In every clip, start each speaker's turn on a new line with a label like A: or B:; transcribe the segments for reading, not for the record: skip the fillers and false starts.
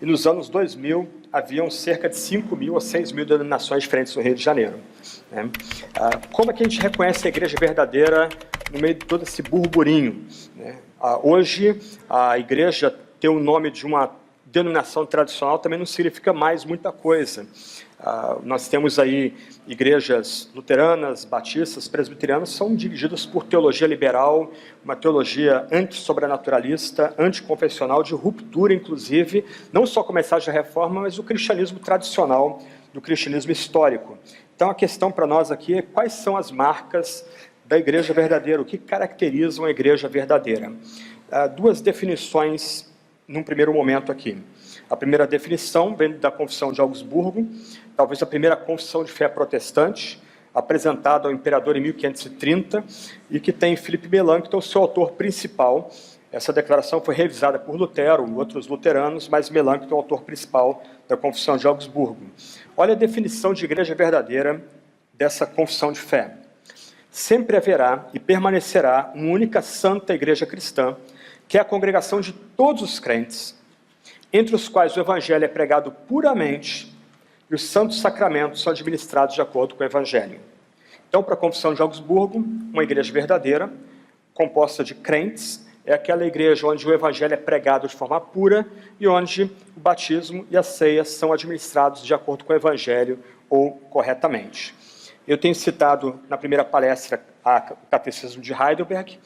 A: e nos anos 2000 haviam cerca de 5.000 a 6.000 denominações diferentes no Rio de Janeiro. Né? Como é que a gente reconhece a igreja verdadeira no meio de todo esse burburinho? Né? Hoje, a igreja ter o nome de uma denominação tradicional também não significa mais muita coisa. Nós temos aí igrejas luteranas, batistas, presbiterianas, são dirigidas por teologia liberal, uma teologia antissobrenaturalista, anticonfessional, de ruptura, inclusive, não só com a mensagem da reforma, mas do cristianismo tradicional, do cristianismo histórico. Então, a questão para nós aqui é quais são as marcas da igreja verdadeira, o que caracteriza uma igreja verdadeira. Duas definições num primeiro momento aqui. A primeira definição vem da Confissão de Augsburgo, talvez a primeira confissão de fé protestante, apresentada ao imperador em 1530, e que tem Philippe Melanchthon, seu autor principal. Essa declaração foi revisada por Lutero e outros luteranos, mas Melanchthon é o autor principal da Confissão de Augsburgo. Olha a definição de igreja verdadeira dessa confissão de fé. Sempre haverá e permanecerá uma única santa igreja cristã, que é a congregação de todos os crentes, entre os quais o Evangelho é pregado puramente e os santos sacramentos são administrados de acordo com o Evangelho. Então, para a Confissão de Augsburgo, uma igreja verdadeira, composta de crentes, é aquela igreja onde o Evangelho é pregado de forma pura e onde o batismo e a ceia são administrados de acordo com o Evangelho ou corretamente. Eu tenho citado na primeira palestra o Catecismo de Heidelberg,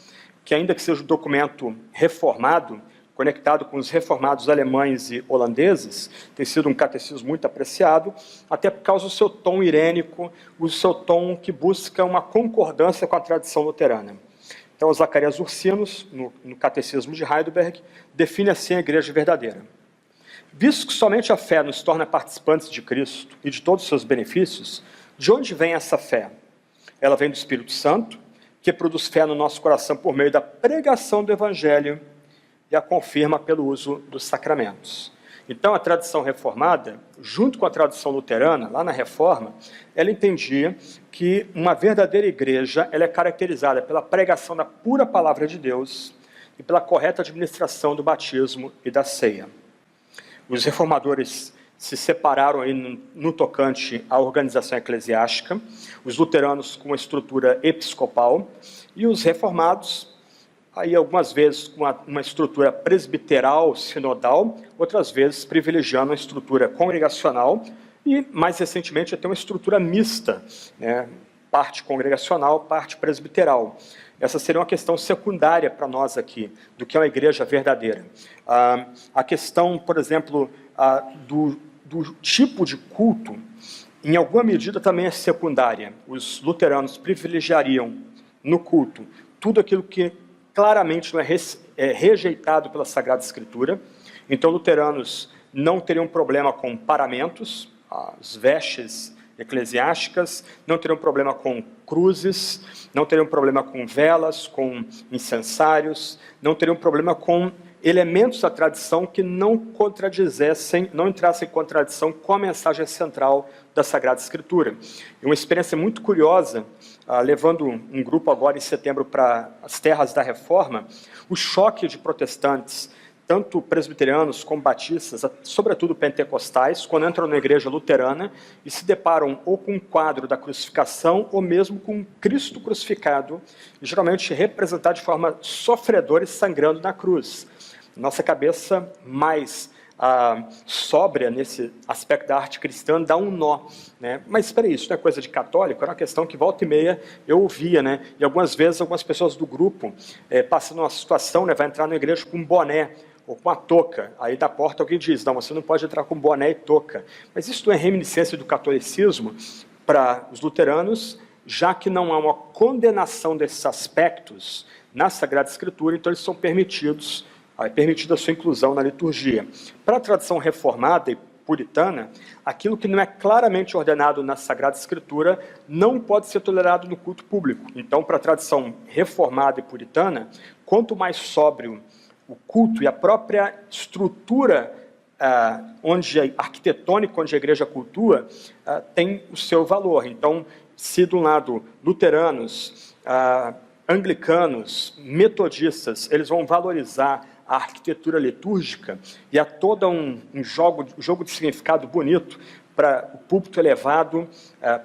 A: que ainda que seja um documento reformado, conectado com os reformados alemães e holandeses, tem sido um catecismo muito apreciado, até por causa do seu tom irênico, o seu tom que busca uma concordância com a tradição luterana. Então, Zacarias Ursinos, no Catecismo de Heidelberg, define assim a igreja verdadeira. Visto que somente a fé nos torna participantes de Cristo e de todos os seus benefícios, de onde vem essa fé? Ela vem do Espírito Santo, que produz fé no nosso coração por meio da pregação do Evangelho e a confirma pelo uso dos sacramentos. Então, a tradição reformada, junto com a tradição luterana, lá na Reforma, ela entendia que uma verdadeira igreja ela é caracterizada pela pregação da pura palavra de Deus e pela correta administração do batismo e da ceia. Os reformadores se separaram aí no tocante à organização eclesiástica, os luteranos com uma estrutura episcopal e os reformados, aí algumas vezes com uma estrutura presbiteral, sinodal, outras vezes privilegiando a estrutura congregacional e, mais recentemente, até uma estrutura mista, né? Parte congregacional, parte presbiteral. Essa seria uma questão secundária para nós aqui, do que é uma igreja verdadeira. A questão, por exemplo, do tipo de culto, em alguma medida também é secundária. Os luteranos privilegiariam no culto tudo aquilo que claramente não é rejeitado pela Sagrada Escritura. Então, luteranos não teriam problema com paramentos, as vestes eclesiásticas, não teriam problema com cruzes, não teriam problema com velas, com incensários, não teriam problema com elementos da tradição que não contradizessem, não entrassem em contradição com a mensagem central da Sagrada Escritura. E uma experiência muito curiosa, levando um grupo agora em setembro para as terras da Reforma, o choque de protestantes, tanto presbiterianos como batistas, sobretudo pentecostais, quando entram na igreja luterana e se deparam ou com um quadro da crucificação ou mesmo com um Cristo crucificado, geralmente representado de forma sofredora e sangrando na cruz. Nossa cabeça mais sóbria nesse aspecto da arte cristã dá um nó, né? Mas espera aí, isso não é coisa de católico? Era uma questão que volta e meia eu ouvia, né? E algumas vezes algumas pessoas do grupo passando uma situação, né? Vai entrar na igreja com um boné ou com a touca, aí da porta alguém diz, não, você não pode entrar com boné e touca. Mas isso não é reminiscência do catolicismo para os luteranos, já que não há uma condenação desses aspectos na Sagrada Escritura, então eles são permitidos, é permitida a sua inclusão na liturgia. Para a tradição reformada e puritana, aquilo que não é claramente ordenado na Sagrada Escritura não pode ser tolerado no culto público. Então, para a tradição reformada e puritana, quanto mais sóbrio o culto e a própria estrutura arquitetônica onde a igreja cultua tem o seu valor. Então, se de um lado luteranos, anglicanos, metodistas, eles vão valorizar a arquitetura litúrgica e há todo um jogo de significado bonito para o púlpito elevado,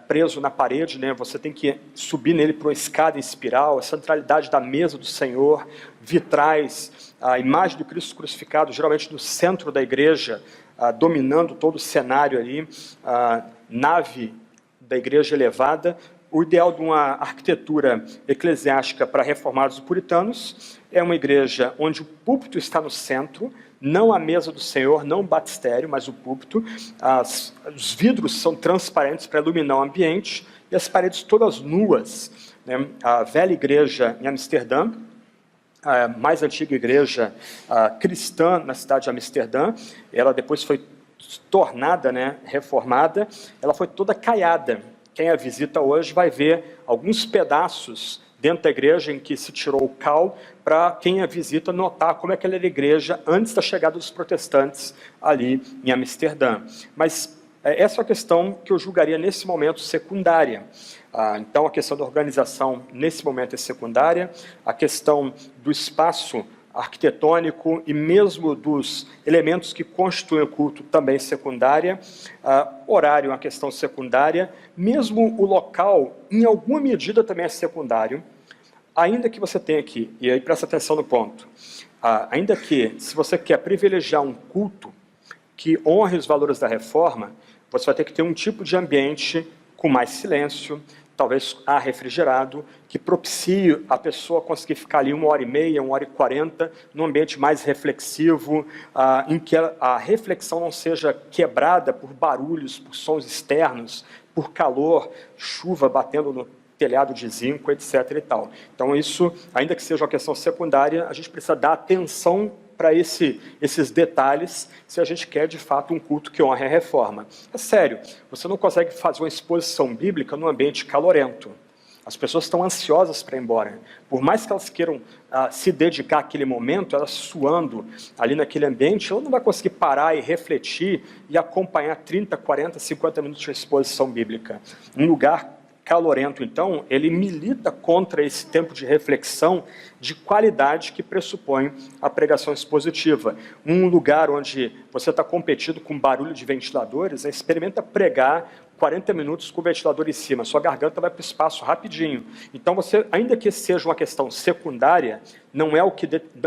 A: preso na parede, né? Você tem que subir nele por uma escada em espiral, a centralidade da mesa do Senhor, vitrais, a imagem do Cristo crucificado, geralmente no centro da igreja, dominando todo o cenário ali, a nave da igreja elevada. O ideal de uma arquitetura eclesiástica para reformados puritanos é uma igreja onde o púlpito está no centro, não a mesa do Senhor, não o batistério, mas o púlpito. Os vidros são transparentes para iluminar o ambiente e as paredes todas nuas, né? A velha igreja em Amsterdã, a mais antiga igreja cristã na cidade de Amsterdã, ela depois foi tornada, né, reformada, ela foi toda caiada. Quem a visita hoje vai ver alguns pedaços dentro da igreja em que se tirou o cal, para quem a visita notar como é que ela era a igreja antes da chegada dos protestantes ali em Amsterdã. Mas essa é uma questão que eu julgaria nesse momento secundária. Então a questão da organização nesse momento é secundária, a questão do espaço arquitetônico e mesmo dos elementos que constituem o culto também secundária, horário é uma questão secundária, mesmo o local, em alguma medida, também é secundário, ainda que você tenha aqui, e aí presta atenção no ponto, ainda que, se você quer privilegiar um culto que honre os valores da reforma, você vai ter que ter um tipo de ambiente com mais silêncio, talvez ar refrigerado, que propicie a pessoa conseguir ficar ali 1h30, 1h40, num ambiente mais reflexivo, em que a reflexão não seja quebrada por barulhos, por sons externos, por calor, chuva batendo no telhado de zinco, etc. e tal. Então isso, ainda que seja uma questão secundária, a gente precisa dar atenção para esses detalhes, se a gente quer, de fato, um culto que honre a reforma. É sério, você não consegue fazer uma exposição bíblica num ambiente calorento. As pessoas estão ansiosas para ir embora. Por mais que elas queiram se dedicar àquele momento, elas suando ali naquele ambiente, ela não vai conseguir parar e refletir e acompanhar 30, 40, 50 minutos de exposição bíblica. Um lugar calorento, então, ele milita contra esse tempo de reflexão de qualidade que pressupõe a pregação expositiva. Um lugar onde você está competindo com barulho de ventiladores, experimenta pregar 40 minutos com o ventilador em cima, sua garganta vai para o espaço rapidinho. Então, você, ainda que seja uma questão secundária,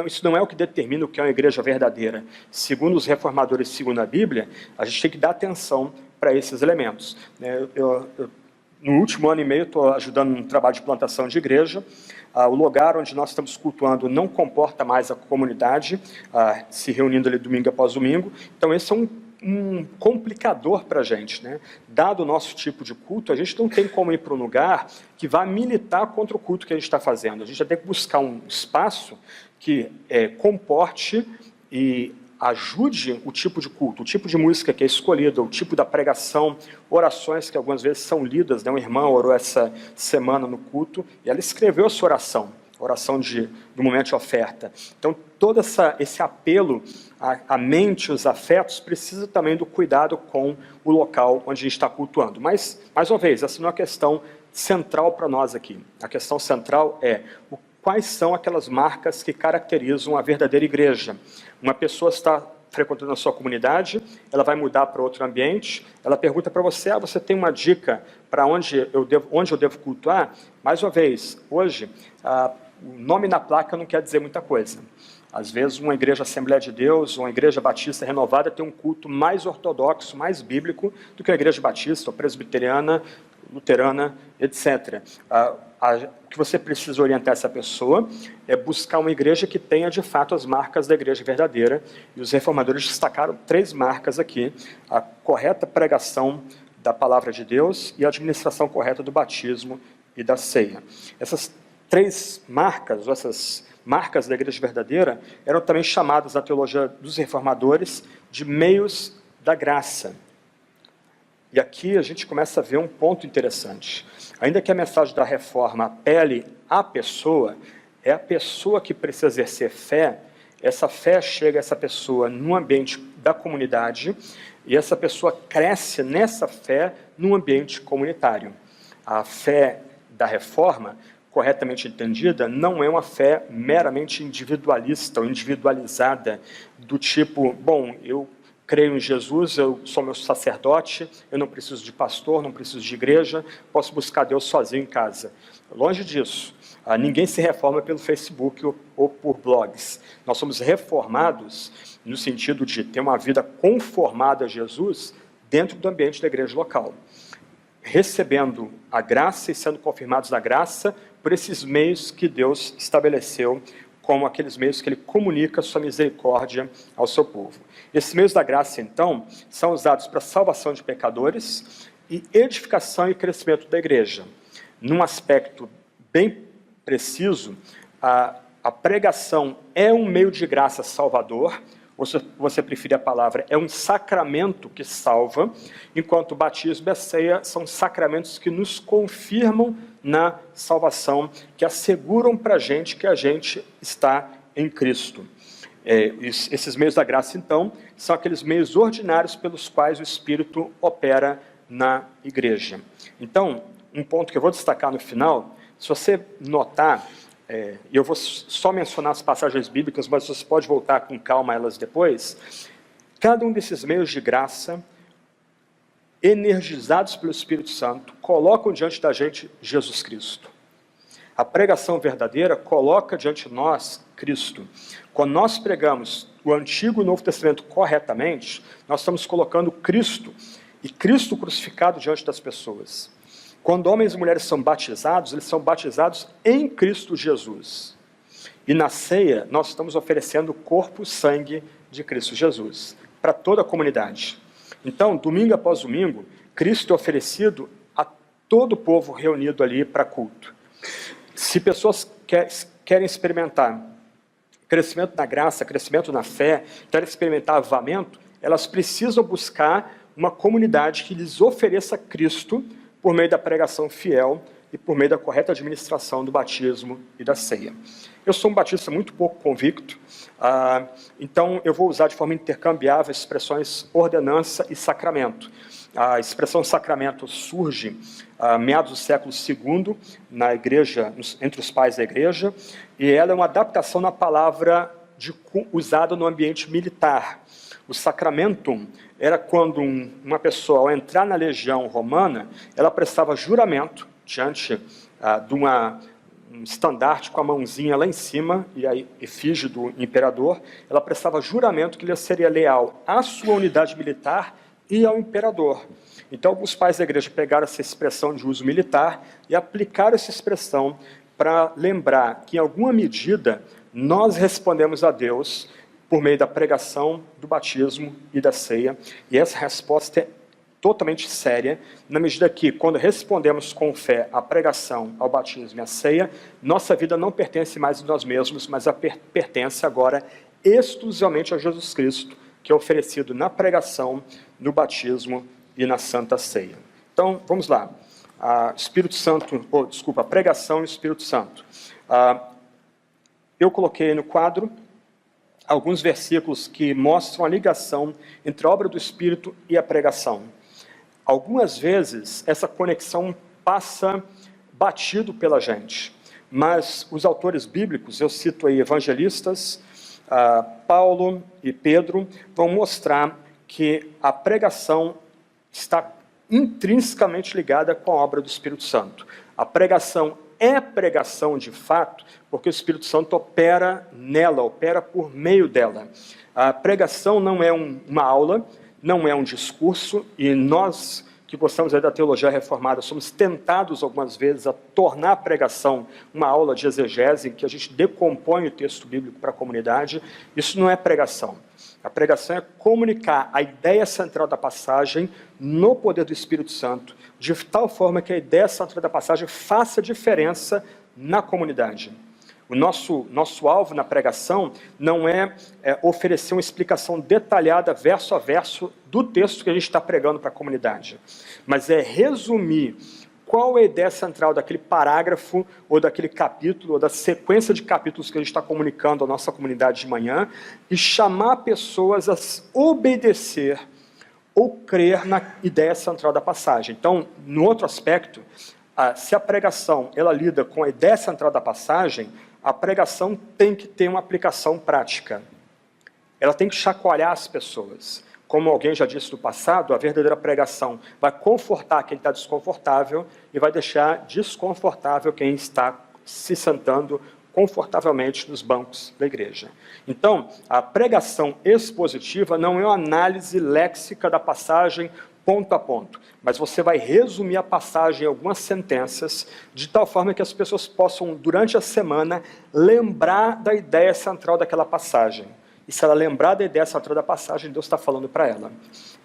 A: isso não é o que determina o que é uma igreja verdadeira. Segundo os reformadores, segundo a Bíblia, a gente tem que dar atenção para esses elementos. No último ano e meio, estou ajudando um trabalho de plantação de igreja. O lugar onde nós estamos cultuando não comporta mais a comunidade, se reunindo ali domingo após domingo. Então, esse é um complicador para a gente, né? Dado o nosso tipo de culto, a gente não tem como ir para um lugar que vá militar contra o culto que a gente está fazendo. A gente já tem que buscar um espaço que comporte e ajude o tipo de culto, o tipo de música que é escolhida, o tipo da pregação, orações que algumas vezes são lidas, né? Uma irmã orou essa semana no culto e ela escreveu a sua oração do momento de oferta. Então, todo esse apelo à mente, os afetos, precisa também do cuidado com o local onde a gente está cultuando. Mas, mais uma vez, essa não é uma questão central para nós aqui. A questão central é quais são aquelas marcas que caracterizam a verdadeira igreja. Uma pessoa está frequentando a sua comunidade, ela vai mudar para outro ambiente, ela pergunta para você, você tem uma dica para onde eu devo cultuar? Mais uma vez, hoje, o nome na placa não quer dizer muita coisa. Às vezes, uma igreja Assembleia de Deus, uma igreja batista renovada tem um culto mais ortodoxo, mais bíblico do que a igreja batista, ou presbiteriana, luterana, etc. O que você precisa orientar essa pessoa é buscar uma igreja que tenha, de fato, as marcas da igreja verdadeira. E os reformadores destacaram 3 marcas aqui: a correta pregação da palavra de Deus e a administração correta do batismo e da ceia. Essas 3 marcas, ou essas marcas da igreja verdadeira, eram também chamadas na teologia dos reformadores de meios da graça. E aqui a gente começa a ver um ponto interessante. Ainda que a mensagem da reforma apele à pessoa, é a pessoa que precisa exercer fé. Essa fé chega a essa pessoa no ambiente da comunidade e essa pessoa cresce nessa fé num ambiente comunitário. A fé da reforma corretamente entendida, não é uma fé meramente individualista ou individualizada, do tipo, bom, eu creio em Jesus, eu sou meu sacerdote, eu não preciso de pastor, não preciso de igreja, posso buscar Deus sozinho em casa. Longe disso. Ninguém se reforma pelo Facebook ou por blogs. Nós somos reformados no sentido de ter uma vida conformada a Jesus dentro do ambiente da igreja local, recebendo a graça e sendo confirmados na graça por esses meios que Deus estabeleceu como aqueles meios que Ele comunica sua misericórdia ao seu povo. Esses meios da graça, então, são usados para a salvação de pecadores e edificação e crescimento da igreja. Num aspecto bem preciso, a pregação é um meio de graça salvador, ou se você preferir a palavra, é um sacramento que salva, enquanto o batismo e a ceia são sacramentos que nos confirmam na salvação, que asseguram para a gente que a gente está em Cristo. Esses meios da graça, então, são aqueles meios ordinários pelos quais o Espírito opera na igreja. Então, um ponto que eu vou destacar no final, se você notar, eu vou só mencionar as passagens bíblicas, mas você pode voltar com calma a elas depois. Cada um desses meios de graça, energizados pelo Espírito Santo, colocam diante da gente Jesus Cristo. A pregação verdadeira coloca diante de nós Cristo. Quando nós pregamos o Antigo e o Novo Testamento corretamente, nós estamos colocando Cristo e Cristo crucificado diante das pessoas. Quando homens e mulheres são batizados, eles são batizados em Cristo Jesus. E na ceia, nós estamos oferecendo o corpo e sangue de Cristo Jesus para toda a comunidade. Então, domingo após domingo, Cristo é oferecido a todo o povo reunido ali para culto. Se pessoas querem experimentar crescimento na graça, crescimento na fé, querem experimentar avivamento, elas precisam buscar uma comunidade que lhes ofereça Cristo por meio da pregação fiel e por meio da correta administração do batismo e da ceia. Eu sou um batista muito pouco convicto, então eu vou usar de forma intercambiável as expressões ordenança e sacramento. A expressão sacramento surge meados do século II, na igreja, entre os pais da igreja, e ela é uma adaptação na palavra usada no ambiente militar. O sacramentum era quando uma pessoa, ao entrar na legião romana, ela prestava juramento diante de um estandarte com a mãozinha lá em cima, e a efígie do imperador, ela prestava juramento que ele seria leal à sua unidade militar e ao imperador. Então, alguns pais da igreja pegaram essa expressão de uso militar e aplicaram essa expressão para lembrar que, em alguma medida, nós respondemos a Deus por meio da pregação, do batismo e da ceia. E essa resposta é totalmente séria, na medida que, quando respondemos com fé à pregação, ao batismo e à ceia, nossa vida não pertence mais a nós mesmos, mas pertence agora exclusivamente a Jesus Cristo, que é oferecido na pregação, no batismo e na Santa Ceia. Então, vamos lá. A pregação e o Espírito Santo. Eu coloquei no quadro alguns versículos que mostram a ligação entre a obra do Espírito e a pregação. Algumas vezes, essa conexão passa batido pela gente, mas os autores bíblicos, eu cito aí evangelistas, Paulo e Pedro, vão mostrar que a pregação está intrinsecamente ligada com a obra do Espírito Santo. A pregação é pregação de fato, porque o Espírito Santo opera nela, opera por meio dela. A pregação não é uma aula, não é um discurso, e nós que gostamos da teologia reformada somos tentados algumas vezes a tornar a pregação uma aula de exegese, em que a gente decompõe o texto bíblico para a comunidade. Isso não é pregação. A pregação é comunicar a ideia central da passagem no poder do Espírito Santo, de tal forma que a ideia central da passagem faça diferença na comunidade. O nosso alvo na pregação não é oferecer uma explicação detalhada, verso a verso, do texto que a gente está pregando para a comunidade, mas é resumir qual é a ideia central daquele parágrafo, ou daquele capítulo, ou da sequência de capítulos que a gente está comunicando à nossa comunidade de manhã, e chamar pessoas a obedecer ou crer na ideia central da passagem. Então, no outro aspecto, Se a pregação ela lida com a ideia central da passagem, a pregação tem que ter uma aplicação prática. Ela tem que chacoalhar as pessoas. Como alguém já disse no passado, a verdadeira pregação vai confortar quem está desconfortável e vai deixar desconfortável quem está se sentando confortavelmente nos bancos da igreja. Então, a pregação expositiva não é uma análise léxica da passagem ponto a ponto, mas você vai resumir a passagem em algumas sentenças, de tal forma que as pessoas possam, durante a semana, lembrar da ideia central daquela passagem. E se ela lembrar da ideia central da passagem, Deus está falando para ela.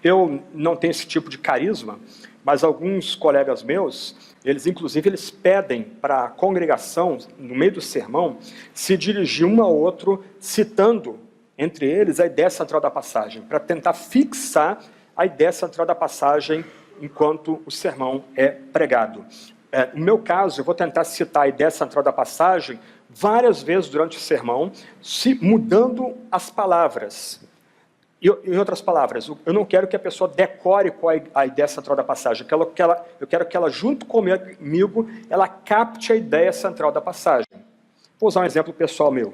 A: Eu não tenho esse tipo de carisma, mas alguns colegas meus, eles pedem para a congregação, no meio do sermão, se dirigir um ao outro, citando, entre eles, a ideia central da passagem, para tentar fixar a ideia central da passagem enquanto o sermão é pregado. No meu caso, eu vou tentar citar a ideia central da passagem várias vezes durante o sermão, mudando as palavras. Em outras palavras, eu não quero que a pessoa decore qual é a ideia central da passagem. Eu quero que ela, junto comigo, ela capte a ideia central da passagem. Vou usar um exemplo pessoal meu.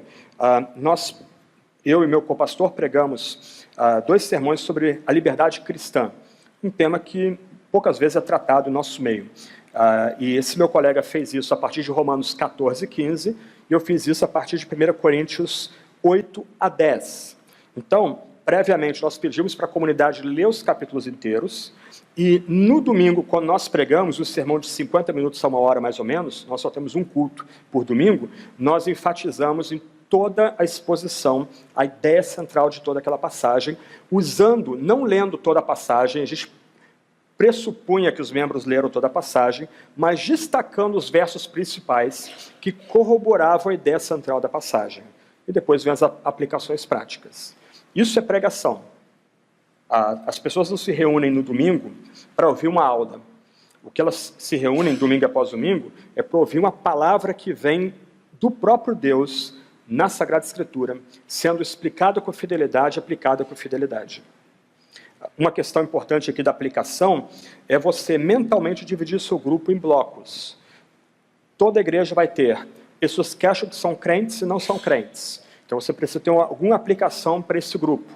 A: Eu e meu co-pastor pregamos 2 sermões sobre a liberdade cristã, um tema que poucas vezes é tratado no nosso meio. E esse meu colega fez isso a partir de Romanos 14, 15, e eu fiz isso a partir de 1 Coríntios 8 a 10. Então, previamente, nós pedimos para a comunidade ler os capítulos inteiros, e no domingo, quando nós pregamos, o sermão de 50 minutos a 1 hora mais ou menos, nós só temos um culto por domingo, nós enfatizamos em toda a exposição, a ideia central de toda aquela passagem, não lendo toda a passagem, a gente pressupunha que os membros leram toda a passagem, mas destacando os versos principais que corroboravam a ideia central da passagem. E depois vem as aplicações práticas. Isso é pregação. As pessoas não se reúnem no domingo para ouvir uma aula. O que elas se reúnem domingo após domingo é para ouvir uma palavra que vem do próprio Deus na Sagrada Escritura, sendo explicada com fidelidade, aplicada com fidelidade. Uma questão importante aqui da aplicação é você mentalmente dividir seu grupo em blocos. Toda igreja vai ter pessoas que acham que são crentes e não são crentes. Então você precisa ter alguma aplicação para esse grupo.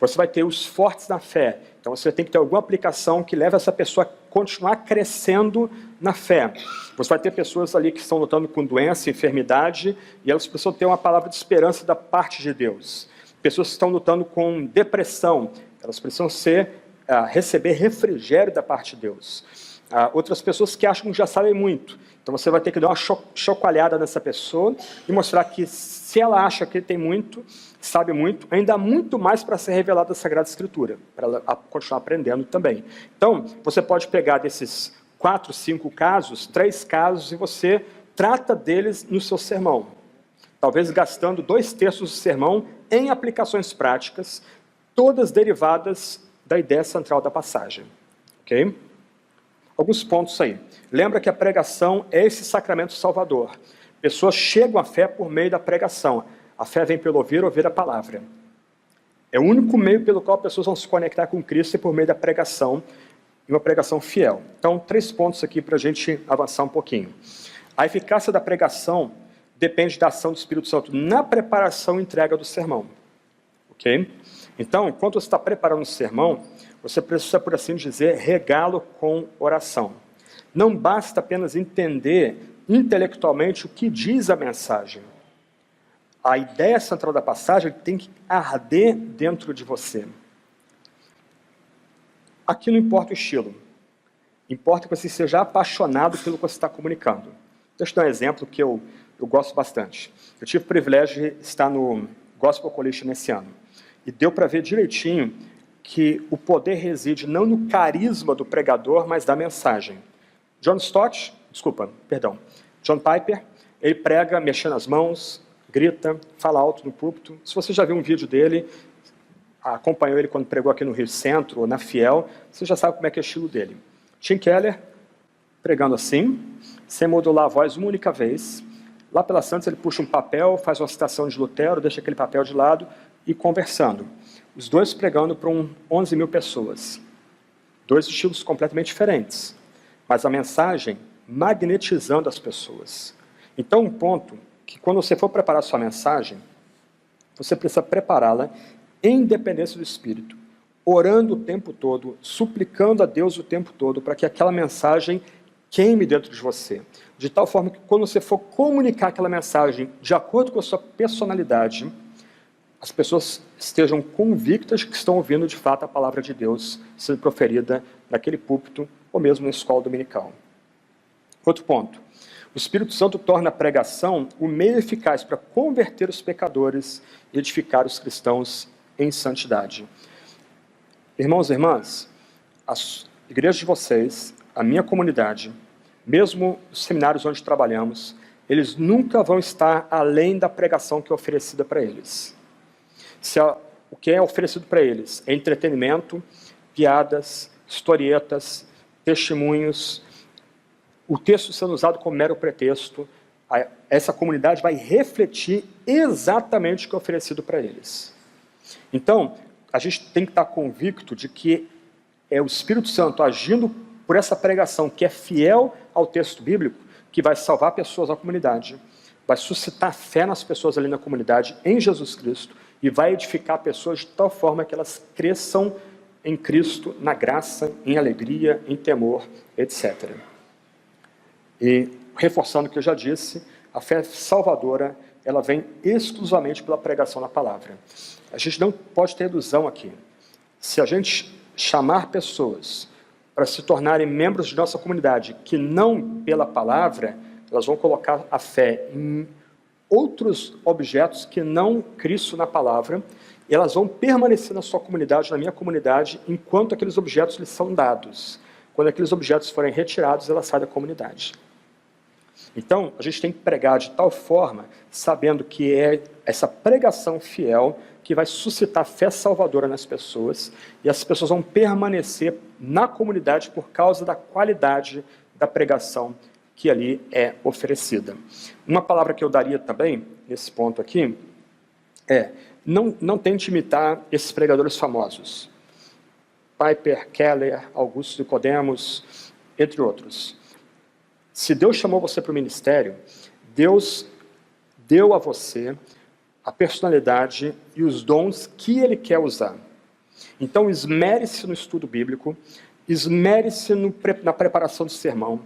A: Você vai ter os fortes na fé. Então você tem que ter alguma aplicação que leve essa pessoa a continuar crescendo na fé. Você vai ter pessoas ali que estão lutando com doença, enfermidade, e elas precisam ter uma palavra de esperança da parte de Deus. Pessoas que estão lutando com depressão, elas precisam receber refrigério da parte de Deus. Outras pessoas que acham que já sabem muito. Então você vai ter que dar uma chacoalhada nessa pessoa e mostrar que se ela acha que tem muito, sabe muito, ainda há muito mais para ser revelado da Sagrada Escritura, para ela continuar aprendendo também. Então, você pode pegar desses 4, 5 casos, 3 casos, e você trata deles no seu sermão. Talvez gastando 2/3 do sermão em aplicações práticas, todas derivadas da ideia central da passagem. Ok? Alguns pontos aí. Lembra que a pregação é esse sacramento salvador. Pessoas chegam à fé por meio da pregação. A fé vem pelo ouvir a palavra. É o único meio pelo qual as pessoas vão se conectar com Cristo, é por meio da pregação, e uma pregação fiel. Então, 3 pontos aqui para a gente avançar um pouquinho. A eficácia da pregação depende da ação do Espírito Santo na preparação e entrega do sermão. Ok? Então, enquanto você está preparando o sermão, você precisa, por assim dizer, regá-lo com oração. Não basta apenas entender intelectualmente o que diz a mensagem. A ideia central da passagem tem que arder dentro de você. Aqui não importa o estilo. Importa que você seja apaixonado pelo que você está comunicando. Deixa eu dar um exemplo que eu gosto bastante. Eu tive o privilégio de estar no Gospel Coalition nesse ano. E deu para ver direitinho que o poder reside não no carisma do pregador, mas da mensagem. John Piper, ele prega mexendo as mãos, grita, fala alto no púlpito. Se você já viu um vídeo dele, acompanhou ele quando pregou aqui no Rio Centro, ou na Fiel, você já sabe como é que é o estilo dele. Tim Keller, pregando assim, sem modular a voz uma única vez. Lá pela Santos ele puxa um papel, faz uma citação de Lutero, deixa aquele papel de lado e conversando. Os dois pregando para 11 mil pessoas. 2 estilos completamente diferentes. Mas a mensagem magnetizando as pessoas. Então, um ponto que quando você for preparar sua mensagem, você precisa prepará-la em dependência do Espírito, orando o tempo todo, suplicando a Deus o tempo todo, para que aquela mensagem queime dentro de você. De tal forma que quando você for comunicar aquela mensagem de acordo com a sua personalidade, as pessoas estejam convictas que estão ouvindo de fato a palavra de Deus sendo proferida naquele púlpito ou mesmo na escola dominical. Outro ponto. O Espírito Santo torna a pregação o meio eficaz para converter os pecadores e edificar os cristãos em santidade. Irmãos e irmãs, as igrejas de vocês, a minha comunidade, mesmo os seminários onde trabalhamos, eles nunca vão estar além da pregação que é oferecida para eles. O que é oferecido para eles é entretenimento, piadas, historietas, testemunhos, o texto sendo usado como mero pretexto, essa comunidade vai refletir exatamente o que é oferecido para eles. Então, a gente tem que estar convicto de que é o Espírito Santo agindo por essa pregação que é fiel ao texto bíblico, que vai salvar pessoas na comunidade, vai suscitar fé nas pessoas ali na comunidade, em Jesus Cristo, e vai edificar pessoas de tal forma que elas cresçam em Cristo, na graça, em alegria, em temor, etc. E, reforçando o que eu já disse, a fé salvadora, ela vem exclusivamente pela pregação da palavra. A gente não pode ter ilusão aqui. Se a gente chamar pessoas para se tornarem membros de nossa comunidade, que não pela palavra, elas vão colocar a fé em outros objetos que não Cristo na palavra, e elas vão permanecer na sua comunidade, na minha comunidade, enquanto aqueles objetos lhes são dados. Quando aqueles objetos forem retirados, ela sai da comunidade. Então, a gente tem que pregar de tal forma, sabendo que é essa pregação fiel que vai suscitar fé salvadora nas pessoas, e as pessoas vão permanecer na comunidade por causa da qualidade da pregação que ali é oferecida. Uma palavra que eu daria também, nesse ponto aqui, é, não tente imitar esses pregadores famosos. Piper, Keller, Augusto Nicodemos, entre outros. Se Deus chamou você para o ministério, Deus deu a você a personalidade e os dons que Ele quer usar. Então, esmere-se no estudo bíblico, esmere-se na preparação do sermão,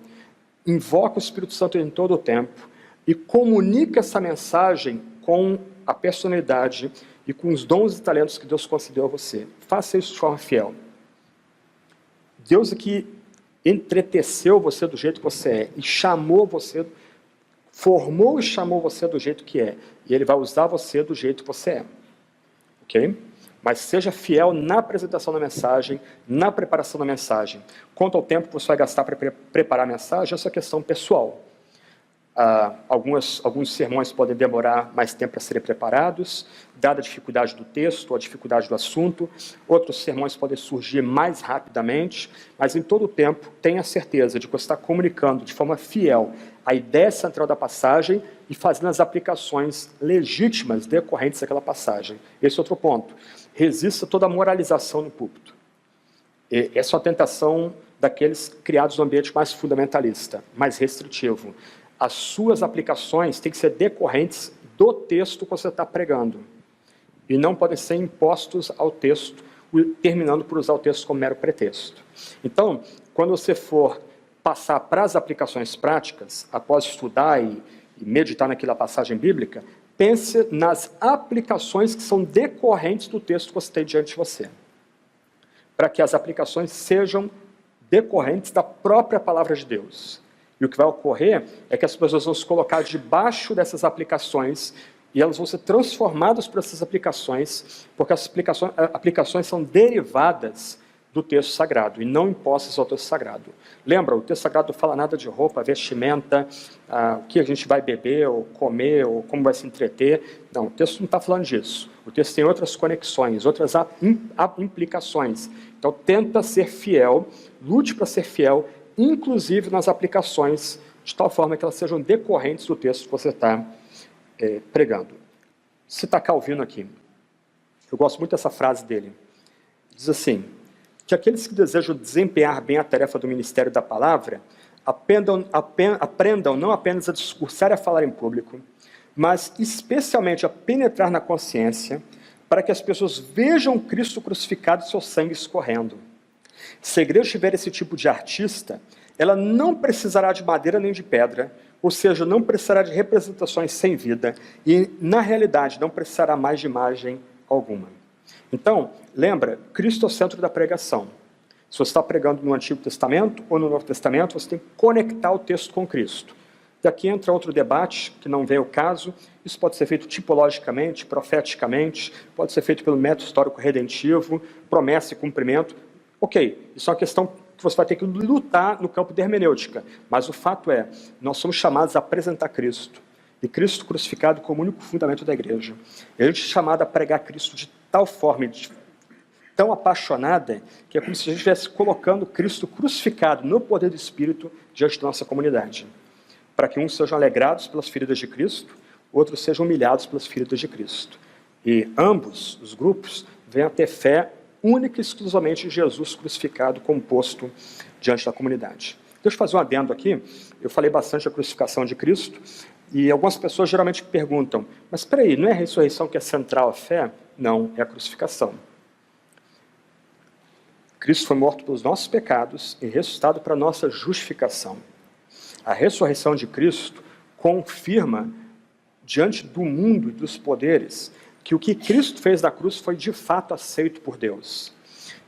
A: invoca o Espírito Santo em todo o tempo e comunica essa mensagem com a personalidade e com os dons e talentos que Deus concedeu a você. Faça isso de forma fiel. Deus aqui entreteceu você do jeito que você é e chamou você, formou e chamou você do jeito que é. E Ele vai usar você do jeito que você é. Ok? Mas seja fiel na apresentação da mensagem, na preparação da mensagem. Quanto ao tempo que você vai gastar para preparar a mensagem, essa é questão pessoal. Alguns sermões podem demorar mais tempo para serem preparados, dada a dificuldade do texto, ou a dificuldade do assunto. Outros sermões podem surgir mais rapidamente, mas em todo o tempo, tenha certeza de que você está comunicando de forma fiel a ideia central da passagem e fazendo as aplicações legítimas decorrentes daquela passagem. Esse é outro ponto. Resista toda a moralização no púlpito. Essa é uma tentação daqueles criados no ambiente mais fundamentalista, mais restritivo. As suas aplicações têm que ser decorrentes do texto que você está pregando. E não podem ser impostos ao texto, terminando por usar o texto como mero pretexto. Então, quando você for passar para as aplicações práticas, após estudar e meditar naquela passagem bíblica, pense nas aplicações que são decorrentes do texto que você tem diante de você. Para que as aplicações sejam decorrentes da própria palavra de Deus. E o que vai ocorrer é que as pessoas vão se colocar debaixo dessas aplicações e elas vão ser transformadas por essas aplicações, porque as aplicações são derivadas do texto sagrado e não impostas ao texto sagrado. Lembra, o texto sagrado não fala nada de roupa, vestimenta, o que a gente vai beber ou comer ou como vai se entreter. Não, o texto não está falando disso. O texto tem outras conexões, outras implicações. Então, tenta ser fiel, lute para ser fiel, inclusive nas aplicações, de tal forma que elas sejam decorrentes do texto que você está pregando. Citar Calvino aqui. Eu gosto muito dessa frase dele. Diz assim, que aqueles que desejam desempenhar bem a tarefa do ministério da palavra aprendam não apenas a discursar e a falar em público, mas especialmente a penetrar na consciência, para que as pessoas vejam Cristo crucificado e seu sangue escorrendo. Se a igreja tiver esse tipo de artista, ela não precisará de madeira nem de pedra, ou seja, não precisará de representações sem vida, e, na realidade, não precisará mais de imagem alguma. Então, lembra, Cristo é o centro da pregação. Se você está pregando no Antigo Testamento ou no Novo Testamento, você tem que conectar o texto com Cristo. E aqui entra outro debate, que não vem ao caso. Isso pode ser feito tipologicamente, profeticamente, pode ser feito pelo método histórico-redentivo, promessa e cumprimento. Ok, isso é uma questão que você vai ter que lutar no campo da hermenêutica. Mas o fato é, nós somos chamados a apresentar Cristo. E Cristo crucificado como único fundamento da igreja. E a gente é chamado a pregar Cristo de tal forma, tão apaixonada, que é como se a gente estivesse colocando Cristo crucificado no poder do Espírito diante da nossa comunidade. Para que uns sejam alegrados pelas feridas de Cristo, outros sejam humilhados pelas feridas de Cristo. E ambos, os grupos, venham a ter fé única e exclusivamente em Jesus crucificado como posto diante da comunidade. Deixa eu fazer um adendo aqui. Eu falei bastante da crucificação de Cristo, e algumas pessoas geralmente perguntam, mas espera aí, não é a ressurreição que é central à fé? Não, é a crucificação. Cristo foi morto pelos nossos pecados e ressuscitado para a nossa justificação. A ressurreição de Cristo confirma, diante do mundo e dos poderes, que o que Cristo fez na cruz foi de fato aceito por Deus.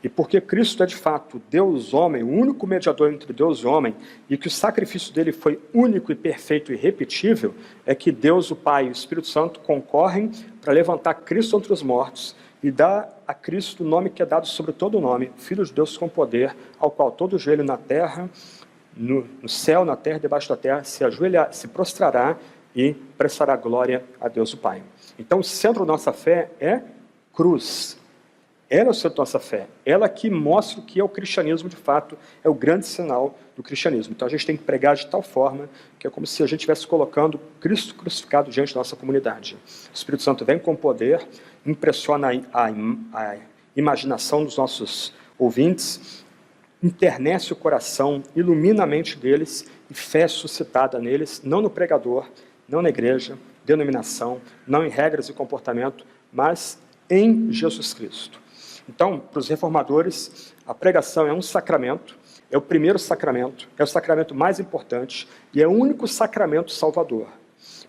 A: E porque Cristo é de fato Deus homem, o único mediador entre Deus e homem, e que o sacrifício dele foi único e perfeito e irrepetível, é que Deus, o Pai e o Espírito Santo concorrem para levantar Cristo entre os mortos e dar a Cristo o nome que é dado sobre todo o nome, Filho de Deus com poder, ao qual todo joelho na terra, no céu, na terra, debaixo da terra, se ajoelhar, se prostrará e prestará glória a Deus o Pai. Então, o centro da nossa fé é cruz. Ela é o centro da nossa fé. Ela que mostra o que é o cristianismo de fato, é o grande sinal do cristianismo. Então, a gente tem que pregar de tal forma que é como se a gente estivesse colocando Cristo crucificado diante da nossa comunidade. O Espírito Santo vem com poder, impressiona a imaginação dos nossos ouvintes, internece o coração, ilumina a mente deles e fé é suscitada neles, não no pregador, não na igreja, denominação, não em regras e comportamento, mas em Jesus Cristo. Então, para os reformadores, a pregação é um sacramento, é o primeiro sacramento, é o sacramento mais importante e é o único sacramento salvador.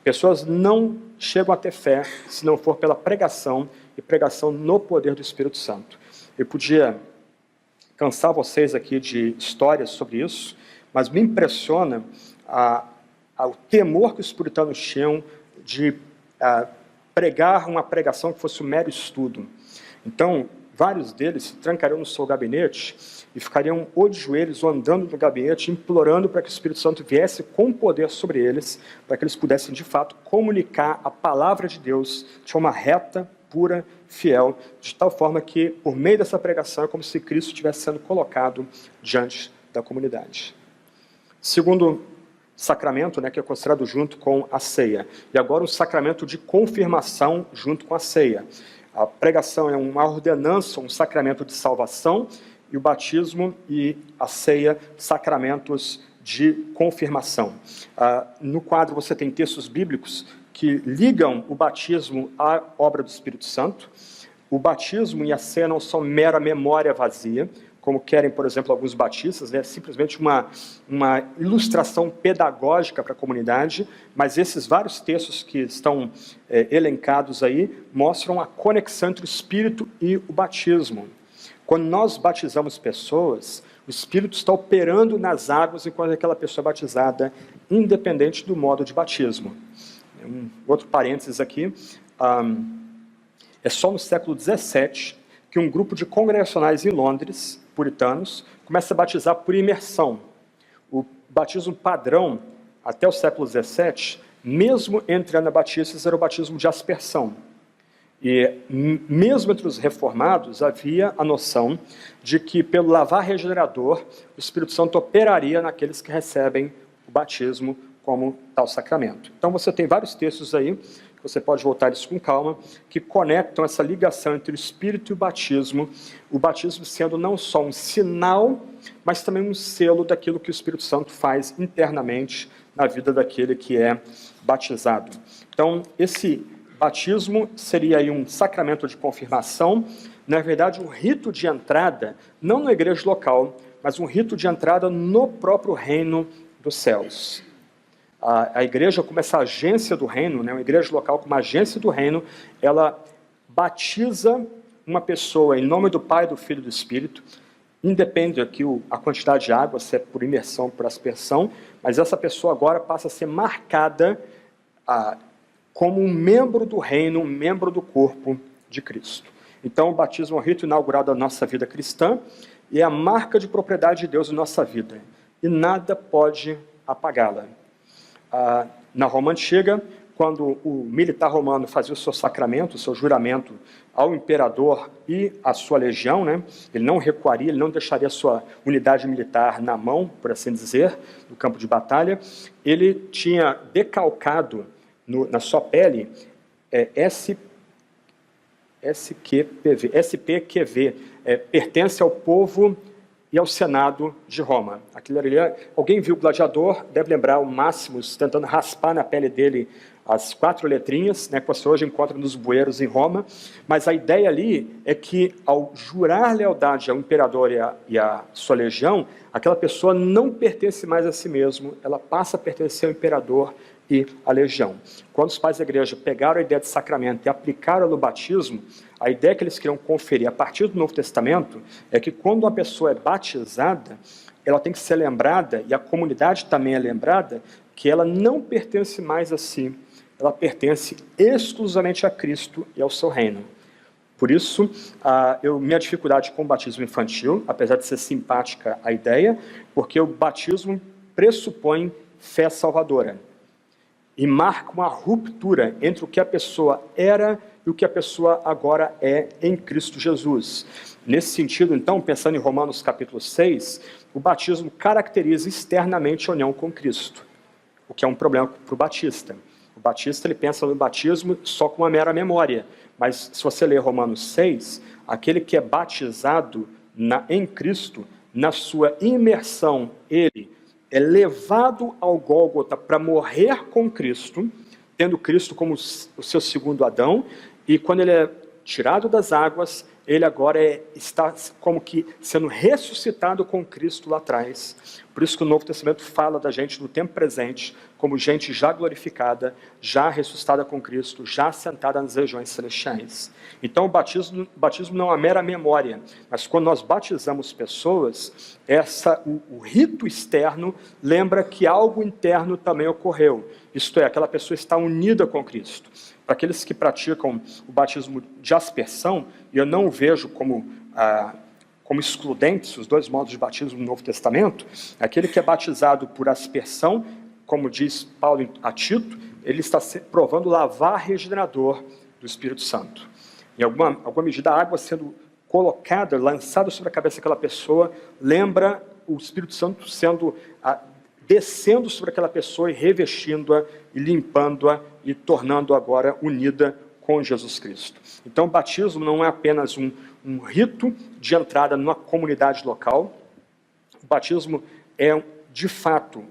A: Pessoas não chegam a ter fé se não for pela pregação e pregação no poder do Espírito Santo. Eu podia cansar vocês aqui de histórias sobre isso, mas me impressiona o temor que os puritanos tinham de pregar uma pregação que fosse um mero estudo. Então, vários deles se trancariam no seu gabinete e ficariam ou de joelhos ou andando no gabinete, implorando para que o Espírito Santo viesse com poder sobre eles, para que eles pudessem, de fato, comunicar a palavra de Deus de forma reta, pura, fiel, de tal forma que, por meio dessa pregação, é como se Cristo estivesse sendo colocado diante da comunidade. Segundo sacramento, que é considerado junto com a ceia. E agora um sacramento de confirmação junto com a ceia. A pregação é uma ordenança, um sacramento de salvação, e o batismo e a ceia, sacramentos de confirmação. No quadro você tem textos bíblicos que ligam o batismo à obra do Espírito Santo. O batismo e a ceia não são mera memória vazia, como querem, por exemplo, alguns batistas, simplesmente uma ilustração pedagógica para a comunidade, mas esses vários textos que estão elencados aí mostram a conexão entre o Espírito e o batismo. Quando nós batizamos pessoas, o Espírito está operando nas águas enquanto aquela pessoa é batizada, independente do modo de batismo. Outro parênteses aqui, é só no século XVII que um grupo de congregacionais em Londres, puritanos, começa a batizar por imersão. O batismo padrão, até o século XVII, mesmo entre anabatistas, era o batismo de aspersão. E mesmo entre os reformados, havia a noção de que, pelo lavar regenerador, o Espírito Santo operaria naqueles que recebem o batismo como tal sacramento. Então você tem vários textos aí você pode voltar isso com calma, que conectam essa ligação entre o Espírito e o batismo sendo não só um sinal, mas também um selo daquilo que o Espírito Santo faz internamente na vida daquele que é batizado. Então, esse batismo seria aí um sacramento de confirmação, na verdade um rito de entrada, não na igreja local, mas um rito de entrada no próprio reino dos céus. A igreja, como essa agência do reino, né, uma igreja local como agência do reino, ela batiza uma pessoa em nome do Pai, do Filho e do Espírito, independe aqui a quantidade de água, se é por imersão ou por aspersão, mas essa pessoa agora passa a ser marcada como um membro do reino, um membro do corpo de Cristo. Então, o batismo é um rito inaugural da nossa vida cristã e é a marca de propriedade de Deus em nossa vida. E nada pode apagá-la. Na Roma Antiga, quando o militar romano fazia o seu sacramento, o seu juramento ao imperador e à sua legião, né, ele não recuaria, ele não deixaria a sua unidade militar na mão, por assim dizer, no campo de batalha. Ele tinha decalcado na sua pele SPQV, pertence ao povo e ao Senado de Roma. Aquilo ali, alguém viu o Gladiador, deve lembrar o Máximos tentando raspar na pele dele as 4 letrinhas, né, que você hoje encontra nos bueiros em Roma, mas a ideia ali é que ao jurar lealdade ao imperador e à sua legião, aquela pessoa não pertence mais a si mesmo, ela passa a pertencer ao imperador e à legião. Quando os pais da igreja pegaram a ideia de sacramento e aplicaram no batismo, a ideia que eles queriam conferir a partir do Novo Testamento é que quando uma pessoa é batizada, ela tem que ser lembrada, e a comunidade também é lembrada, que ela não pertence mais a si, ela pertence exclusivamente a Cristo e ao seu reino. Por isso, minha dificuldade com o batismo infantil, apesar de ser simpática a ideia, porque o batismo pressupõe fé salvadora e marca uma ruptura entre o que a pessoa era e o que a pessoa agora é em Cristo Jesus. Nesse sentido, então, pensando em Romanos capítulo 6, o batismo caracteriza externamente a união com Cristo, o que é um problema para o batista. O batista ele pensa no batismo só com uma mera memória, mas se você ler Romanos 6, aquele que é batizado em Cristo, na sua imersão, ele é levado ao Gólgota para morrer com Cristo, tendo Cristo como o seu segundo Adão, e quando ele é tirado das águas, ele agora está como que sendo ressuscitado com Cristo lá atrás. Por isso que o Novo Testamento fala da gente no tempo presente, como gente já glorificada, já ressuscitada com Cristo, já sentada nas regiões celestiais. Então o batismo não é uma mera memória, mas quando nós batizamos pessoas, o rito externo lembra que algo interno também ocorreu. Isto é, aquela pessoa está unida com Cristo. Para aqueles que praticam o batismo de aspersão, e eu não o vejo como excludentes os dois modos de batismo no Novo Testamento, aquele que é batizado por aspersão, como diz Paulo a Tito, ele está provando o lavar regenerador do Espírito Santo. Em alguma medida, a água sendo colocada, lançada sobre a cabeça daquela pessoa, lembra o Espírito Santo descendo sobre aquela pessoa e revestindo-a, e limpando-a, e tornando-a agora unida com Jesus Cristo. Então, o batismo não é apenas um rito de entrada numa comunidade local. O batismo é, de fato,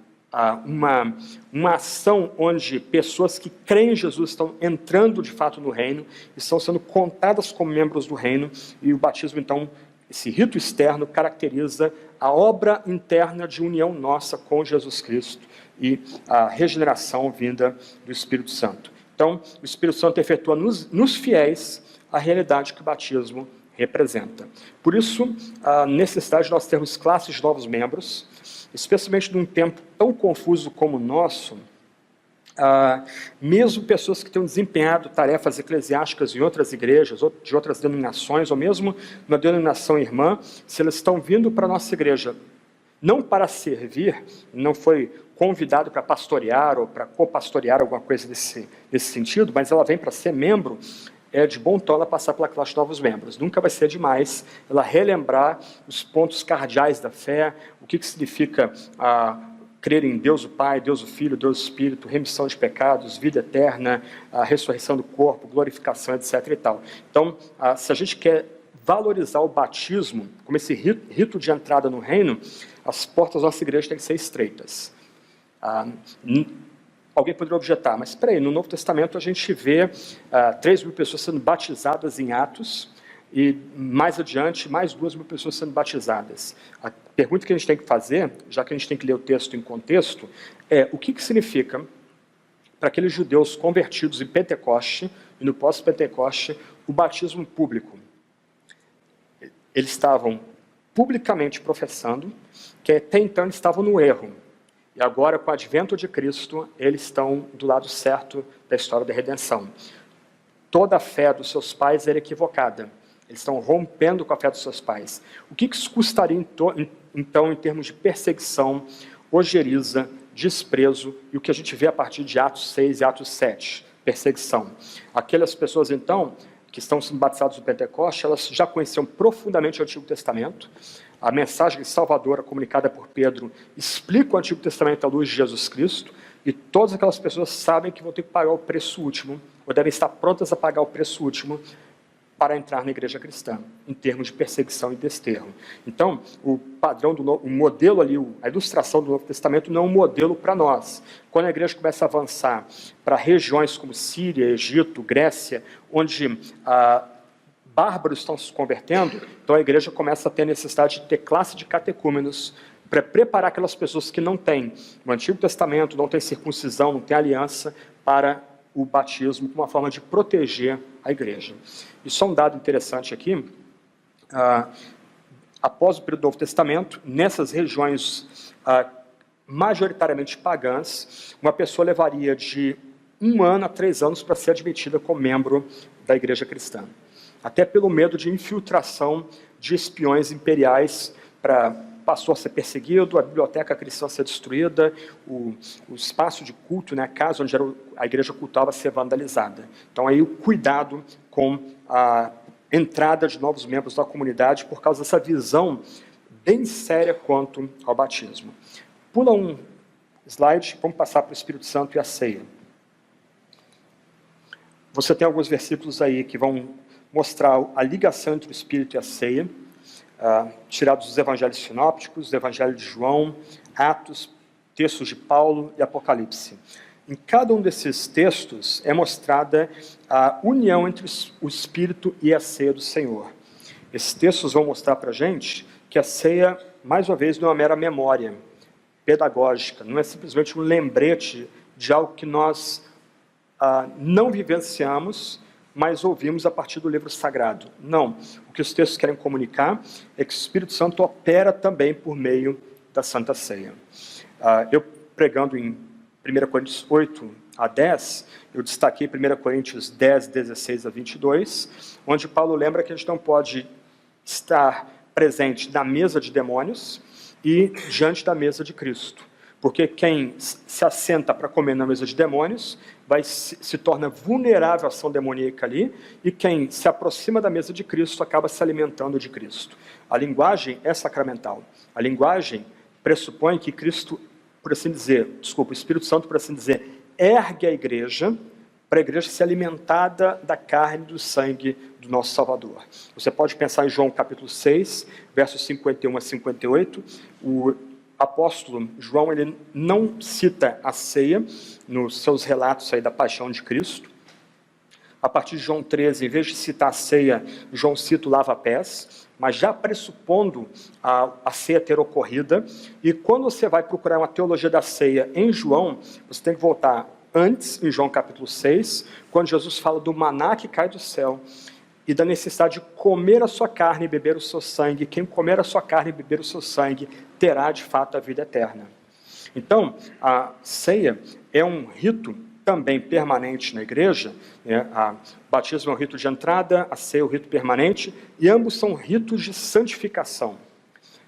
A: uma ação onde pessoas que creem em Jesus estão entrando, de fato, no reino, estão sendo contadas como membros do reino, e o batismo, então, esse rito externo caracteriza a obra interna de união nossa com Jesus Cristo e a regeneração vinda do Espírito Santo. Então, o Espírito Santo efetua nos fiéis a realidade que o batismo representa. Por isso, a necessidade de nós termos classes de novos membros, especialmente num tempo tão confuso como o nosso, mesmo pessoas que tenham desempenhado tarefas eclesiásticas em outras igrejas, de outras denominações, ou mesmo na denominação irmã, se elas estão vindo para a nossa igreja, não para servir, não foi convidado para pastorear ou para copastorear alguma coisa nesse sentido, mas ela vem para ser membro, é de bom tom ela passar pela classe de novos membros. Nunca vai ser demais ela relembrar os pontos cardeais da fé, o que significa crer em Deus o Pai, Deus o Filho, Deus o Espírito, remissão de pecados, vida eterna, a ressurreição do corpo, glorificação, etc. e tal. Então, se a gente quer valorizar o batismo como esse rito de entrada no reino, as portas da nossa igreja têm que ser estreitas. Alguém poderia objetar, mas espera aí, no Novo Testamento a gente vê 3.000 pessoas sendo batizadas em Atos, e mais adiante, mais 2.000 pessoas sendo batizadas. A pergunta que a gente tem que fazer, já que a gente tem que ler o texto em contexto, é o que significa para aqueles judeus convertidos em Pentecoste e no pós-Pentecoste o batismo público. Eles estavam publicamente professando que até então eles estavam no erro. E agora, com o advento de Cristo, eles estão do lado certo da história da redenção. Toda a fé dos seus pais era equivocada. Eles estão rompendo com a fé dos seus pais. O que isso custaria, então, em termos de perseguição, ojeriza, desprezo, e o que a gente vê a partir de Atos 6 e Atos 7, perseguição. Aquelas pessoas, então, que estão sendo batizadas no Pentecoste, elas já conheciam profundamente o Antigo Testamento. A mensagem salvadora comunicada por Pedro explica o Antigo Testamento à luz de Jesus Cristo, e todas aquelas pessoas sabem que vão ter que pagar o preço último, ou devem estar prontas a pagar o preço último para entrar na igreja cristã, em termos de perseguição e desterro. Então, o padrão, o modelo ali, a ilustração do Novo Testamento não é um modelo para nós. Quando a igreja começa a avançar para regiões como Síria, Egito, Grécia, onde bárbaros estão se convertendo, então a igreja começa a ter a necessidade de ter classe de catecúmenos para preparar aquelas pessoas que não têm o Antigo Testamento, não têm circuncisão, não têm aliança, para o batismo como uma forma de proteger a igreja. E só um dado interessante aqui, após o período do Novo Testamento, nessas regiões majoritariamente pagãs, uma pessoa levaria de 1 ano a 3 anos para ser admitida como membro da igreja cristã. Até pelo medo de infiltração de espiões imperiais, passou a ser perseguido, a biblioteca cristã a ser destruída, o espaço de culto, né, a casa onde a igreja cultuava, a ser vandalizada. Então aí o cuidado com a entrada de novos membros da comunidade por causa dessa visão bem séria quanto ao batismo. Pula um slide, vamos passar para o Espírito Santo e a ceia. Você tem alguns versículos aí que vão mostrar a ligação entre o Espírito e a ceia, tirados dos evangelhos sinópticos, do evangelho de João, Atos, textos de Paulo e Apocalipse. Em cada um desses textos é mostrada a união entre o Espírito e a ceia do Senhor. Esses textos vão mostrar para a gente que a ceia, mais uma vez, não é uma mera memória pedagógica, não é simplesmente um lembrete de algo que nós não vivenciamos, mas ouvimos a partir do livro sagrado. Não. O que os textos querem comunicar é que o Espírito Santo opera também por meio da Santa Ceia. Eu, pregando em 1 Coríntios 8 a 10, eu destaquei 1 Coríntios 10, 16 a 22, onde Paulo lembra que a gente não pode estar presente na mesa de demônios e diante da mesa de Cristo. Porque quem se assenta para comer na mesa de demônios se torna vulnerável à ação demoníaca ali, e quem se aproxima da mesa de Cristo acaba se alimentando de Cristo. A linguagem é sacramental. A linguagem pressupõe que Cristo, o Espírito Santo, por assim dizer, ergue a igreja para a igreja ser alimentada da carne e do sangue do nosso Salvador. Você pode pensar em João capítulo 6, versos 51 a 58, o apóstolo João, ele não cita a ceia nos seus relatos aí da paixão de Cristo. A partir de João 13, em vez de citar a ceia, João cita o lava-pés, mas já pressupondo a ceia ter ocorrido. E quando você vai procurar uma teologia da ceia em João, você tem que voltar antes, em João capítulo 6, quando Jesus fala do maná que cai do céu, e da necessidade de comer a sua carne e beber o seu sangue. Quem comer a sua carne e beber o seu sangue terá, de fato, a vida eterna. Então, a ceia é um rito também permanente na igreja, né? O batismo é um rito de entrada, a ceia é um rito permanente, e ambos são ritos de santificação.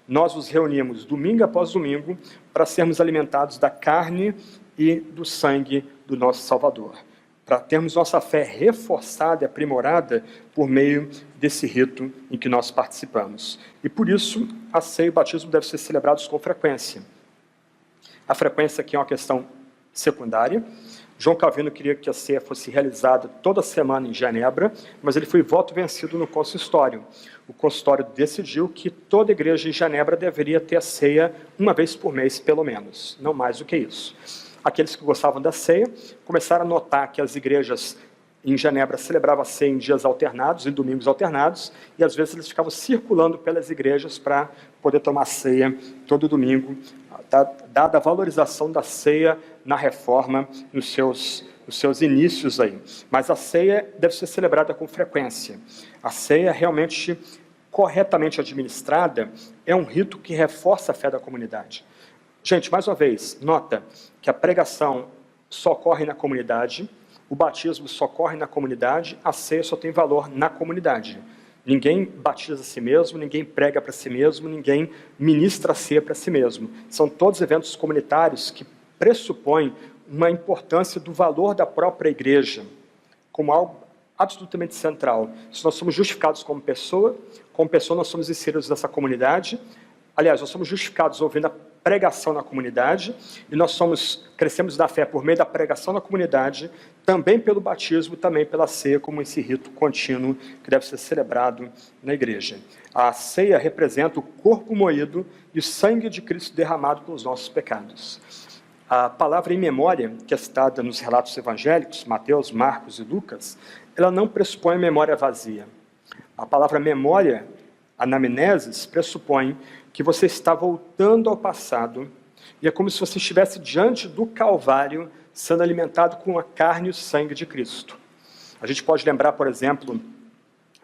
A: Nós nos reunimos domingo após domingo para sermos alimentados da carne e do sangue do nosso Salvador, para termos nossa fé reforçada e aprimorada por meio desse rito em que nós participamos. E por isso, a ceia e o batismo devem ser celebrados com frequência. A frequência aqui é uma questão secundária. João Calvino queria que a ceia fosse realizada toda semana em Genebra, mas ele foi voto vencido no consistório. O consistório decidiu que toda igreja em Genebra deveria ter a ceia uma vez por mês, pelo menos, não mais do que isso. Aqueles que gostavam da ceia começaram a notar que as igrejas em Genebra celebravam a ceia em dias alternados, em domingos alternados, e às vezes eles ficavam circulando pelas igrejas para poder tomar ceia todo domingo, dada a valorização da ceia na Reforma, nos seus inícios aí. Mas a ceia deve ser celebrada com frequência. A ceia, realmente, corretamente administrada, é um rito que reforça a fé da comunidade. Gente, mais uma vez, nota que a pregação só ocorre na comunidade, o batismo só ocorre na comunidade, a ceia só tem valor na comunidade. Ninguém batiza a si mesmo, ninguém prega para si mesmo, ninguém ministra a ceia para si mesmo. São todos eventos comunitários que pressupõem uma importância do valor da própria igreja, como algo absolutamente central. Se nós somos justificados como pessoa nós somos inseridos nessa comunidade. Aliás, nós somos justificados ouvindo a pregação na comunidade, e nós crescemos na fé por meio da pregação na comunidade, também pelo batismo, também pela ceia, como esse rito contínuo que deve ser celebrado na igreja. A ceia representa o corpo moído e o sangue de Cristo derramado pelos nossos pecados. A palavra em memória, que é citada nos relatos evangélicos, Mateus, Marcos e Lucas, ela não pressupõe memória vazia. A palavra memória, anamnesis, pressupõe que você está voltando ao passado, e é como se você estivesse diante do Calvário, sendo alimentado com a carne e o sangue de Cristo. A gente pode lembrar, por exemplo,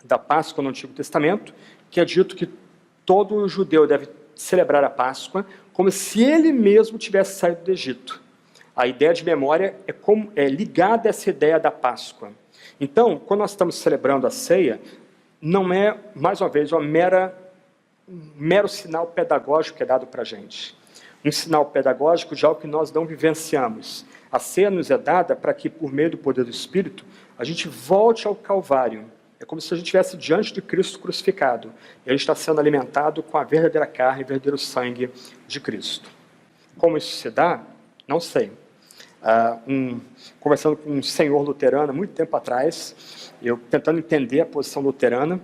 A: da Páscoa no Antigo Testamento, que é dito que todo judeu deve celebrar a Páscoa como se ele mesmo tivesse saído do Egito. A ideia de memória é ligada a essa ideia da Páscoa. Então, quando nós estamos celebrando a ceia, não é, mais uma vez, um mero sinal pedagógico que é dado para a gente. Um sinal pedagógico de algo que nós não vivenciamos. A ceia nos é dada para que, por meio do poder do Espírito, a gente volte ao Calvário. É como se a gente estivesse diante de Cristo crucificado. E a gente está sendo alimentado com a verdadeira carne e verdadeiro sangue de Cristo. Como isso se dá? Não sei. Conversando com um senhor luterano, muito tempo atrás, eu tentando entender a posição luterana,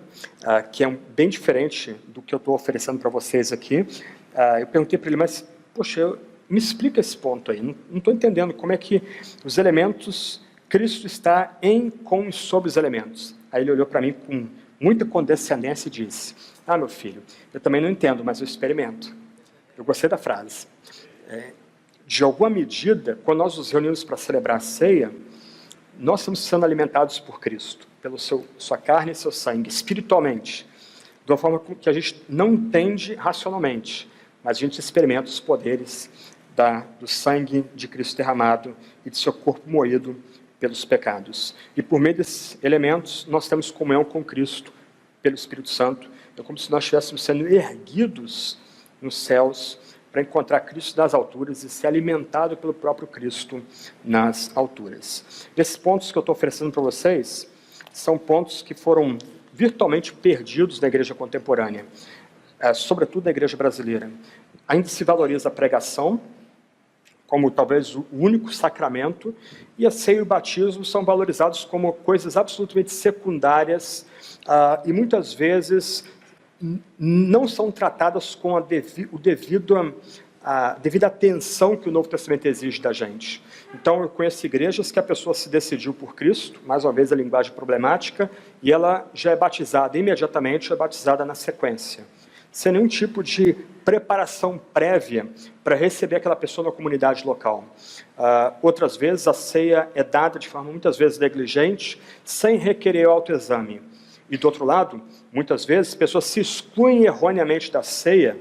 A: que é bem diferente do que eu estou oferecendo para vocês aqui, eu perguntei para ele, mas, poxa, me explica esse ponto aí, não estou entendendo como é que os elementos, Cristo está em, com e sobre os elementos. Aí ele olhou para mim com muita condescendência e disse, meu filho, eu também não entendo, mas eu experimento. Eu gostei da frase. De alguma medida, quando nós nos reunimos para celebrar a ceia, nós estamos sendo alimentados por Cristo, pela sua carne e seu sangue, espiritualmente, de uma forma que a gente não entende racionalmente, mas a gente experimenta os poderes do sangue de Cristo derramado e de seu corpo moído pelos pecados. E por meio desses elementos, nós temos comunhão com Cristo pelo Espírito Santo. É como se nós estivéssemos sendo erguidos nos céus para encontrar Cristo nas alturas e ser alimentado pelo próprio Cristo nas alturas. Esses pontos que eu estou oferecendo para vocês são pontos que foram virtualmente perdidos na igreja contemporânea, sobretudo na igreja brasileira. Ainda se valoriza a pregação como talvez o único sacramento, e a ceia e o batismo são valorizados como coisas absolutamente secundárias e muitas vezes não são tratadas com a devida atenção que o Novo Testamento exige da gente. Então, eu conheço igrejas que a pessoa se decidiu por Cristo, mais uma vez a linguagem problemática, e ela já é batizada imediatamente, é batizada na sequência, sem nenhum tipo de preparação prévia para receber aquela pessoa na comunidade local. Outras vezes, a ceia é dada de forma muitas vezes negligente, sem requerer o autoexame. E do outro lado, muitas vezes, pessoas se excluem erroneamente da ceia,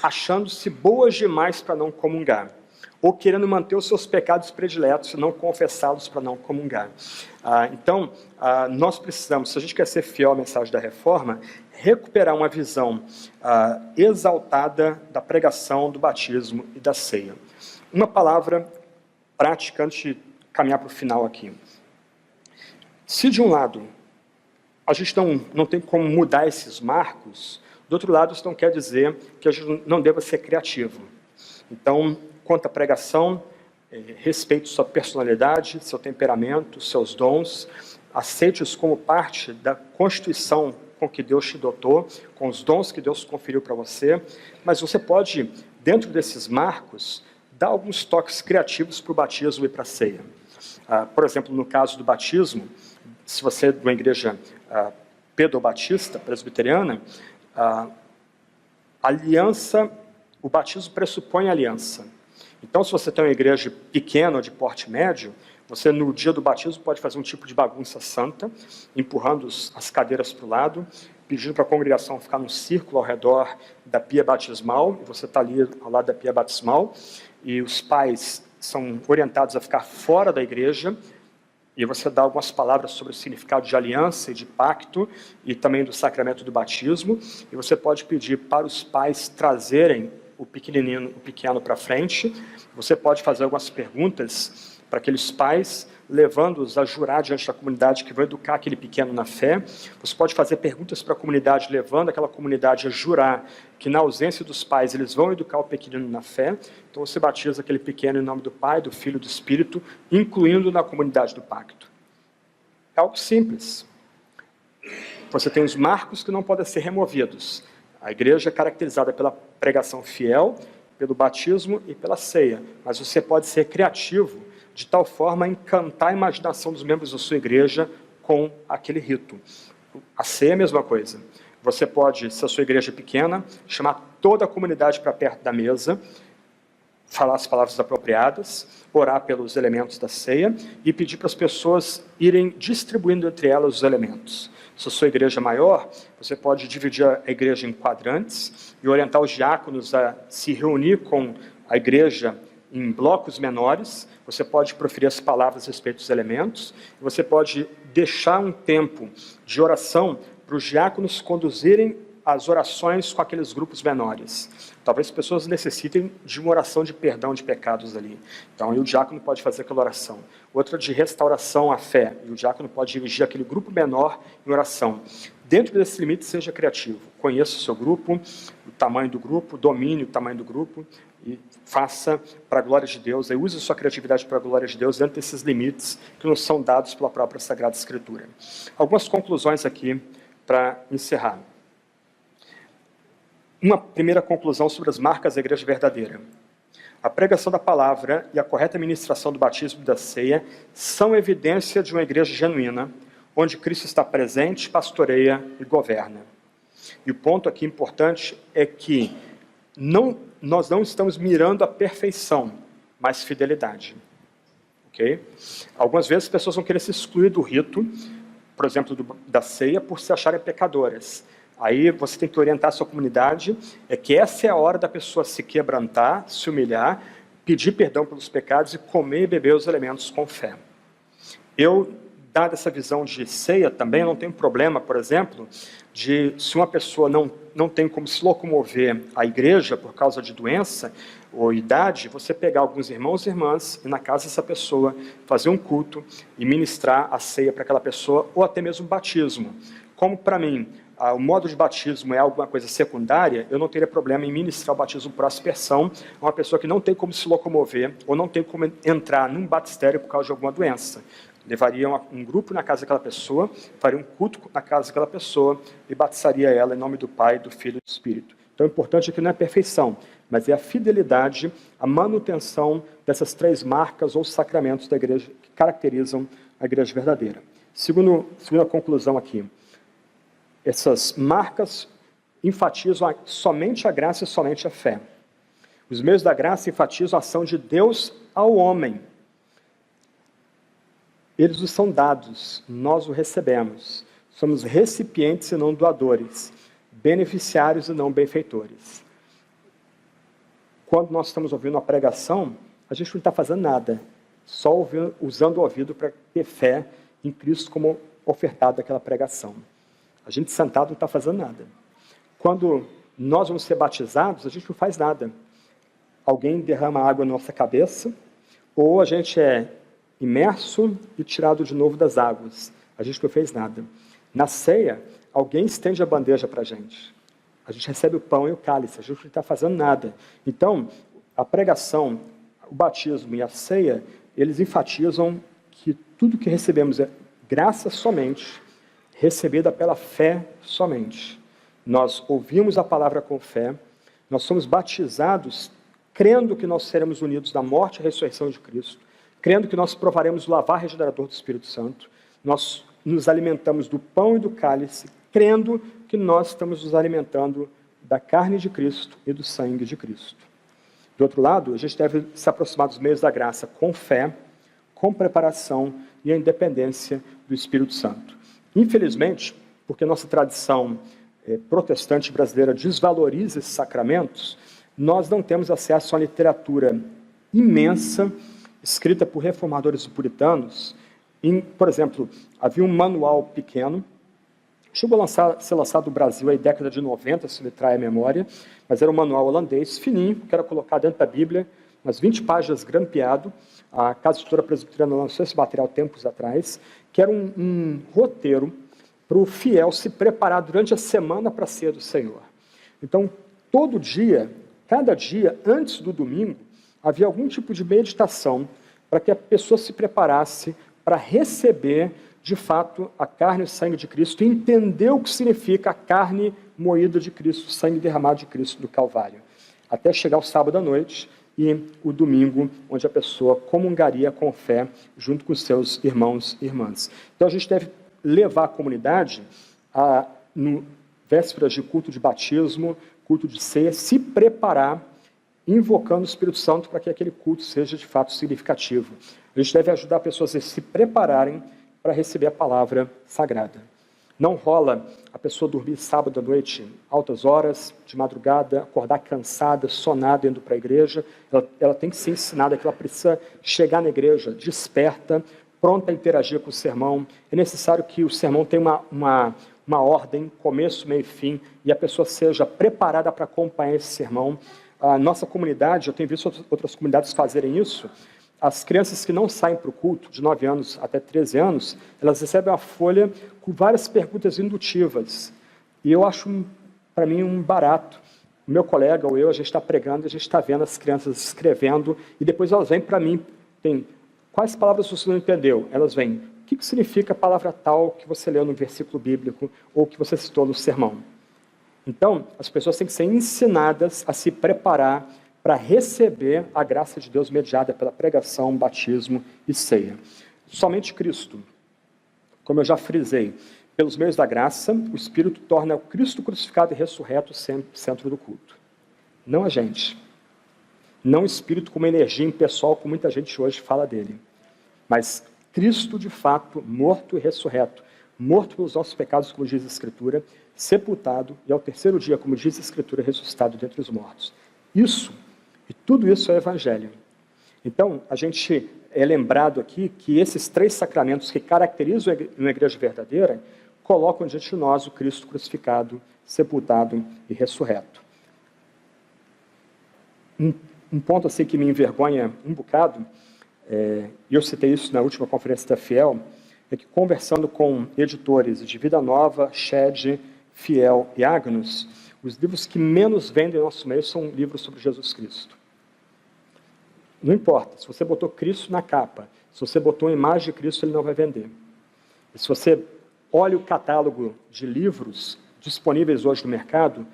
A: achando-se boas demais para não comungar, ou querendo manter os seus pecados prediletos e não confessá-los para não comungar. Então, nós precisamos, se a gente quer ser fiel à mensagem da Reforma, recuperar uma visão exaltada da pregação, do batismo e da ceia. Uma palavra prática antes de caminhar para o final aqui. Se de um lado a gente não tem como mudar esses marcos, do outro lado isso não quer dizer que a gente não deva ser criativo. Então, quanto à pregação, respeite sua personalidade, seu temperamento, seus dons, aceite-os como parte da constituição com que Deus te dotou, com os dons que Deus conferiu para você, mas você pode, dentro desses marcos, dar alguns toques criativos para o batismo e para a ceia. Por exemplo, no caso do batismo, se você é de uma igreja pedobatista, presbiteriana, aliança, o batismo pressupõe aliança. Então, se você tem uma igreja pequena ou de porte médio, você no dia do batismo pode fazer um tipo de bagunça santa, empurrando as cadeiras para o lado, pedindo para a congregação ficar num círculo ao redor da pia batismal, e você está ali ao lado da pia batismal, e os pais são orientados a ficar fora da igreja, e você dá algumas palavras sobre o significado de aliança e de pacto, e também do sacramento do batismo, e você pode pedir para os pais trazerem o pequeno para frente. Você pode fazer algumas perguntas para aqueles pais, levando-os a jurar diante da comunidade que vão educar aquele pequeno na fé. Você pode fazer perguntas para a comunidade, levando aquela comunidade a jurar que na ausência dos pais eles vão educar o pequenino na fé. Então você batiza aquele pequeno em nome do Pai, do Filho e do Espírito, incluindo na comunidade do pacto. É algo simples. Você tem os marcos que não podem ser removidos. A igreja é caracterizada pela pregação fiel, pelo batismo e pela ceia. Mas você pode ser criativo, de tal forma a encantar a imaginação dos membros da sua igreja com aquele rito. A ceia é a mesma coisa. Você pode, se a sua igreja é pequena, chamar toda a comunidade para perto da mesa, falar as palavras apropriadas, orar pelos elementos da ceia e pedir para as pessoas irem distribuindo entre elas os elementos. Se a sua igreja é maior, você pode dividir a igreja em quadrantes e orientar os diáconos a se reunir com a igreja em blocos menores. Você pode proferir as palavras a respeito dos elementos. Você pode deixar um tempo de oração para os diáconos conduzirem as orações com aqueles grupos menores. Talvez as pessoas necessitem de uma oração de perdão de pecados ali. Então, aí o diácono pode fazer aquela oração. Outra de restauração à fé. E o diácono pode dirigir aquele grupo menor em oração. Dentro desse limite, seja criativo. Conheça o seu grupo, o tamanho do grupo, domine o tamanho do grupo e faça para a glória de Deus. Aí use a sua criatividade para a glória de Deus dentro desses limites que nos são dados pela própria Sagrada Escritura. Algumas conclusões aqui para encerrar. Uma primeira conclusão sobre as marcas da igreja verdadeira. A pregação da palavra e a correta administração do batismo e da ceia são evidência de uma igreja genuína, onde Cristo está presente, pastoreia e governa. E o ponto aqui importante é que nós não estamos mirando a perfeição, mas fidelidade. Okay? Algumas vezes as pessoas vão querer se excluir do rito, por exemplo, da ceia, por se acharem pecadoras. Aí você tem que orientar a sua comunidade, que essa é a hora da pessoa se quebrantar, se humilhar, pedir perdão pelos pecados e comer e beber os elementos com fé. Eu, dada essa visão de ceia também, não tenho problema, por exemplo, de se uma pessoa não tem como se locomover à igreja por causa de doença ou idade, você pegar alguns irmãos e irmãs e na casa dessa pessoa fazer um culto e ministrar a ceia para aquela pessoa, ou até mesmo batismo. Como para mim, o modo de batismo é alguma coisa secundária, eu não teria problema em ministrar o batismo por aspersão a uma pessoa que não tem como se locomover ou não tem como entrar num batistério por causa de alguma doença. Levaria um grupo na casa daquela pessoa, faria um culto na casa daquela pessoa e batizaria ela em nome do Pai, do Filho e do Espírito. Então, o importante aqui não é a perfeição, mas é a fidelidade, a manutenção dessas três marcas ou sacramentos da igreja que caracterizam a igreja verdadeira. Segunda conclusão aqui. Essas marcas enfatizam somente a graça e somente a fé. Os meios da graça enfatizam a ação de Deus ao homem. Eles nos são dados, nós o recebemos. Somos recipientes e não doadores, beneficiários e não benfeitores. Quando nós estamos ouvindo uma pregação, a gente não está fazendo nada, só usando o ouvido para ter fé em Cristo como ofertado daquela pregação. A gente sentado não está fazendo nada. Quando nós vamos ser batizados, a gente não faz nada. Alguém derrama água na nossa cabeça, ou a gente é imerso e tirado de novo das águas. A gente não fez nada. Na ceia, alguém estende a bandeja para a gente. A gente recebe o pão e o cálice, a gente não está fazendo nada. Então, a pregação o batismo e a ceia, eles enfatizam que tudo que recebemos é graça somente, recebida pela fé somente. Nós ouvimos a palavra com fé, nós somos batizados crendo que nós seremos unidos na morte e ressurreição de Cristo, crendo que nós provaremos o lavar regenerador do Espírito Santo, nós nos alimentamos do pão e do cálice, crendo que nós estamos nos alimentando da carne de Cristo e do sangue de Cristo. Do outro lado, a gente deve se aproximar dos meios da graça com fé, com preparação e a independência do Espírito Santo. Infelizmente, porque nossa tradição protestante brasileira desvaloriza esses sacramentos, nós não temos acesso à literatura imensa, escrita por reformadores puritanos. Por exemplo, havia um manual pequeno, chegou a ser lançado no Brasil na década de 90, se me trai a memória, mas era um manual holandês, fininho, que era colocado dentro da Bíblia, umas 20 páginas grampeado. A Casa Editora Presbiteriana lançou esse material tempos atrás, que era um roteiro para o fiel se preparar durante a semana para a ceia do Senhor. Então, todo dia, cada dia, antes do domingo, havia algum tipo de meditação para que a pessoa se preparasse para receber, de fato, a carne e o sangue de Cristo e entender o que significa a carne moída de Cristo, o sangue derramado de Cristo do Calvário. Até chegar o sábado à noite e o domingo, onde a pessoa comungaria com fé junto com seus irmãos e irmãs. Então, a gente deve levar a comunidade, no vésperas de culto de batismo, culto de ceia, se preparar, invocando o Espírito Santo para que aquele culto seja de fato significativo. A gente deve ajudar pessoas a se prepararem para receber a palavra sagrada. Não rola a pessoa dormir sábado à noite, altas horas, de madrugada, acordar cansada, sonada, indo para a igreja. Ela tem que ser ensinada que ela precisa chegar na igreja desperta, pronta a interagir com o sermão. É necessário que o sermão tenha uma ordem, começo, meio e fim, e a pessoa seja preparada para acompanhar esse sermão. A nossa comunidade, eu tenho visto outras comunidades fazerem isso, as crianças que não saem para o culto, de 9 anos até 13 anos, elas recebem uma folha com várias perguntas indutivas. E eu acho, para mim, um barato. O meu colega ou eu, a gente está pregando, a gente está vendo as crianças escrevendo, e depois elas vêm para mim, quais palavras você não entendeu? Elas vêm, o que significa a palavra tal que você leu no versículo bíblico, ou que você citou no sermão? Então, as pessoas têm que ser ensinadas a se preparar para receber a graça de Deus mediada pela pregação, batismo e ceia. Somente Cristo, como eu já frisei, pelos meios da graça, o Espírito torna o Cristo crucificado e ressurreto sempre centro do culto. Não a gente. Não o Espírito como energia impessoal, como muita gente hoje fala dele. Mas Cristo, de fato, morto e ressurreto. Morto pelos nossos pecados, como diz a Escritura, sepultado, e ao terceiro dia, como diz a Escritura, ressuscitado dentre os mortos. Isso, e tudo isso é o Evangelho. Então, a gente é lembrado aqui que esses 3 sacramentos que caracterizam uma igreja verdadeira, colocam diante de nós o Cristo crucificado, sepultado e ressurreto. Um ponto assim que me envergonha um bocado, e eu citei isso na última conferência da Fiel, é que conversando com editores de Vida Nova, Shed, Fiel e Agnus, os livros que menos vendem no nosso meio são livros sobre Jesus Cristo. Não importa, se você botou Cristo na capa, se você botou uma imagem de Cristo, ele não vai vender. E se você olha o catálogo de livros disponíveis hoje no mercado,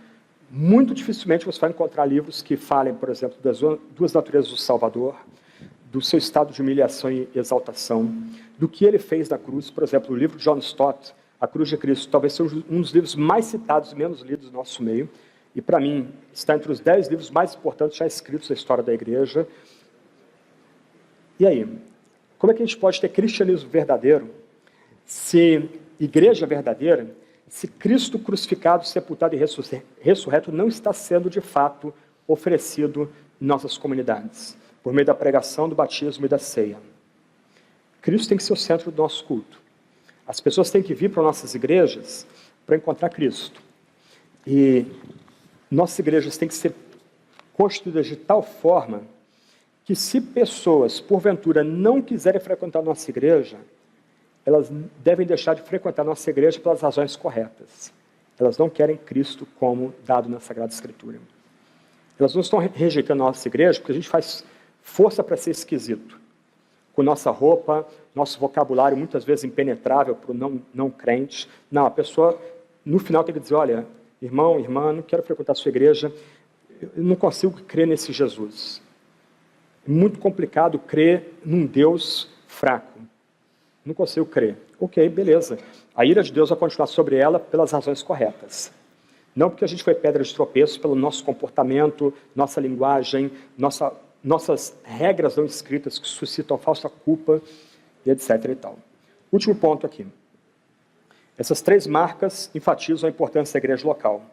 A: muito dificilmente você vai encontrar livros que falem, por exemplo, das 2 naturezas do Salvador, do seu estado de humilhação e exaltação, do que ele fez na cruz. Por exemplo, o livro de John Stott, A Cruz de Cristo, talvez seja um dos livros mais citados e menos lidos do nosso meio, e para mim está entre os 10 livros mais importantes já escritos na história da igreja. E aí, como é que a gente pode ter cristianismo verdadeiro, se igreja verdadeira, se Cristo crucificado, sepultado e ressurreto não está sendo de fato oferecido em nossas comunidades, por meio da pregação, do batismo e da ceia? Cristo tem que ser o centro do nosso culto. As pessoas têm que vir para nossas igrejas para encontrar Cristo. E nossas igrejas têm que ser constituídas de tal forma que, se pessoas, porventura, não quiserem frequentar a nossa igreja, elas devem deixar de frequentar a nossa igreja pelas razões corretas. Elas não querem Cristo como dado na Sagrada Escritura. Elas não estão rejeitando a nossa igreja porque a gente faz força para ser esquisito. Com nossa roupa, nosso vocabulário muitas vezes impenetrável para o não crente. Não, a pessoa, no final, tem que dizer, olha, irmão, irmã, não quero frequentar a sua igreja, eu não consigo crer nesse Jesus. É muito complicado crer num Deus fraco. Não consigo crer. Ok, beleza. A ira de Deus vai continuar sobre ela pelas razões corretas. Não porque a gente foi pedra de tropeço, pelo nosso comportamento, nossa linguagem, nossas regras não escritas que suscitam falsa culpa, e etc. e tal. Último ponto aqui. Essas 3 marcas enfatizam a importância da igreja local.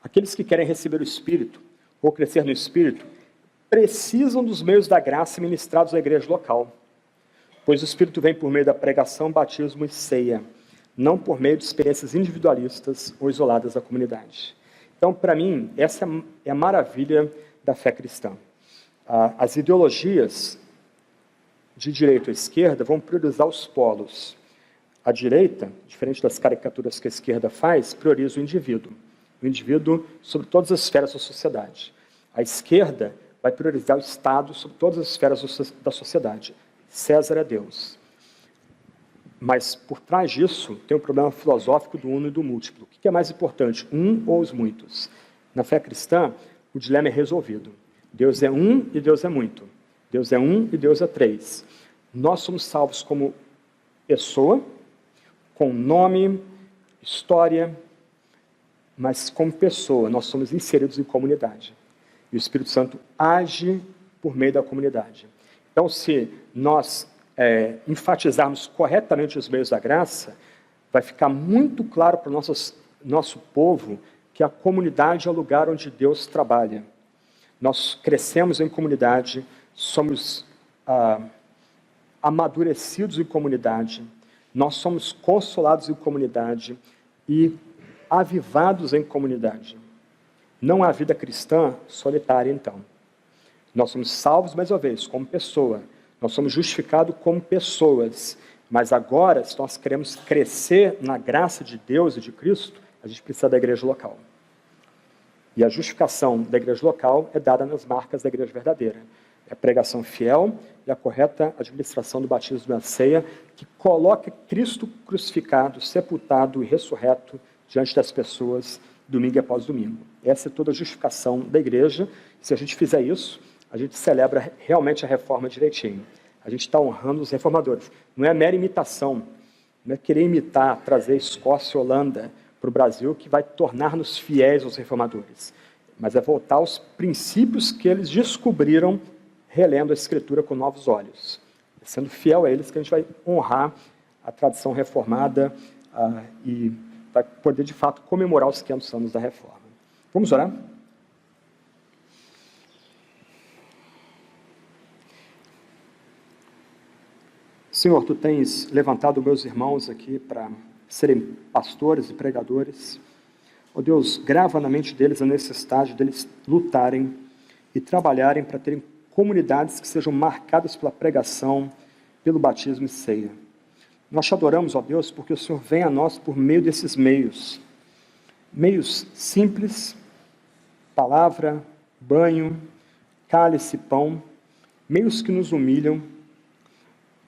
A: Aqueles que querem receber o Espírito, ou crescer no Espírito, precisam dos meios da graça ministrados à igreja local. Pois o Espírito vem por meio da pregação, batismo e ceia, não por meio de experiências individualistas ou isoladas da comunidade. Então, para mim, essa é a maravilha da fé cristã. As ideologias de direita ou esquerda vão priorizar os polos. A direita, diferente das caricaturas que a esquerda faz, prioriza o indivíduo sobre todas as esferas da sociedade. A esquerda vai priorizar o Estado sobre todas as esferas da sociedade. César é Deus. Mas, por trás disso, tem um problema filosófico do uno e do múltiplo. O que é mais importante, um ou os muitos? Na fé cristã, o dilema é resolvido. Deus é um e Deus é muito. Deus é um e Deus é 3. Nós somos salvos como pessoa, com nome, história, mas como pessoa, nós somos inseridos em comunidade. E o Espírito Santo age por meio da comunidade. Então, se nós enfatizarmos corretamente os meios da graça, vai ficar muito claro para o nosso povo que a comunidade é o lugar onde Deus trabalha. Nós crescemos em comunidade, somos amadurecidos em comunidade, nós somos consolados em comunidade e avivados em comunidade. Não há vida cristã solitária, então. Nós somos salvos, mais uma vez, como pessoa. Nós somos justificados como pessoas. Mas agora, se nós queremos crescer na graça de Deus e de Cristo, a gente precisa da igreja local. E a justificação da igreja local é dada nas marcas da igreja verdadeira. É a pregação fiel e a correta administração do batismo da ceia, que coloca Cristo crucificado, sepultado e ressurreto diante das pessoas, domingo após domingo. Essa é toda a justificação da igreja. Se a gente fizer isso, a gente celebra realmente a reforma direitinho. A gente está honrando os reformadores. Não é mera imitação, não é querer imitar, trazer Escócia e Holanda para o Brasil, que vai tornar-nos fiéis aos reformadores. Mas é voltar aos princípios que eles descobriram relendo a Escritura com novos olhos. Sendo fiel a eles que a gente vai honrar a tradição reformada e vai poder, de fato, comemorar os 500 anos da reforma. Vamos orar? Senhor, Tu tens levantado meus irmãos aqui para serem pastores e pregadores. Ó Deus, grava na mente deles a necessidade deles lutarem e trabalharem para terem comunidades que sejam marcadas pela pregação, pelo batismo e ceia. Nós te adoramos, ó Deus, porque o Senhor vem a nós por meio desses meios. Meios simples, palavra, banho, cálice, pão, meios que nos humilham,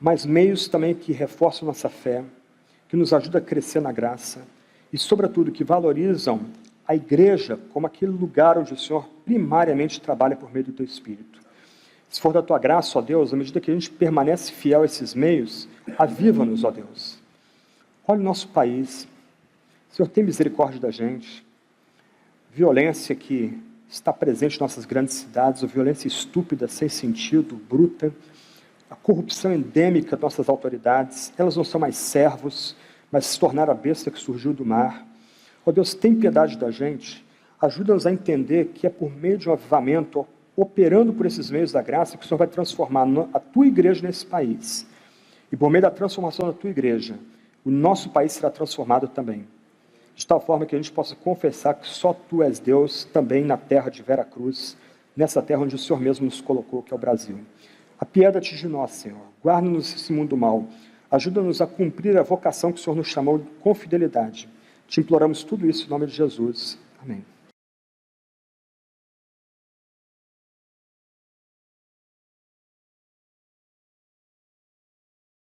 A: mas meios também que reforçam nossa fé, que nos ajudam a crescer na graça e, sobretudo, que valorizam a igreja como aquele lugar onde o Senhor primariamente trabalha por meio do Teu Espírito. Se for da Tua graça, ó Deus, à medida que a gente permanece fiel a esses meios, aviva-nos, ó Deus. Olha o nosso país. Senhor, tem misericórdia da gente. Violência que está presente em nossas grandes cidades, a violência estúpida, sem sentido, bruta, a corrupção endêmica das nossas autoridades, elas não são mais servos, mas se tornaram a besta que surgiu do mar. Ó Deus, tem piedade da gente, ajuda-nos a entender que é por meio de um avivamento, operando por esses meios da graça, que o Senhor vai transformar a Tua igreja nesse país. E por meio da transformação da Tua igreja, o nosso país será transformado também. De tal forma que a gente possa confessar que só Tu és Deus, também na terra de Vera Cruz, nessa terra onde o Senhor mesmo nos colocou, que é o Brasil. Apieda-te de nós, Senhor. Guarda-nos desse mundo mal. Ajuda-nos a cumprir a vocação que o Senhor nos chamou com fidelidade. Te imploramos tudo isso em nome de Jesus. Amém.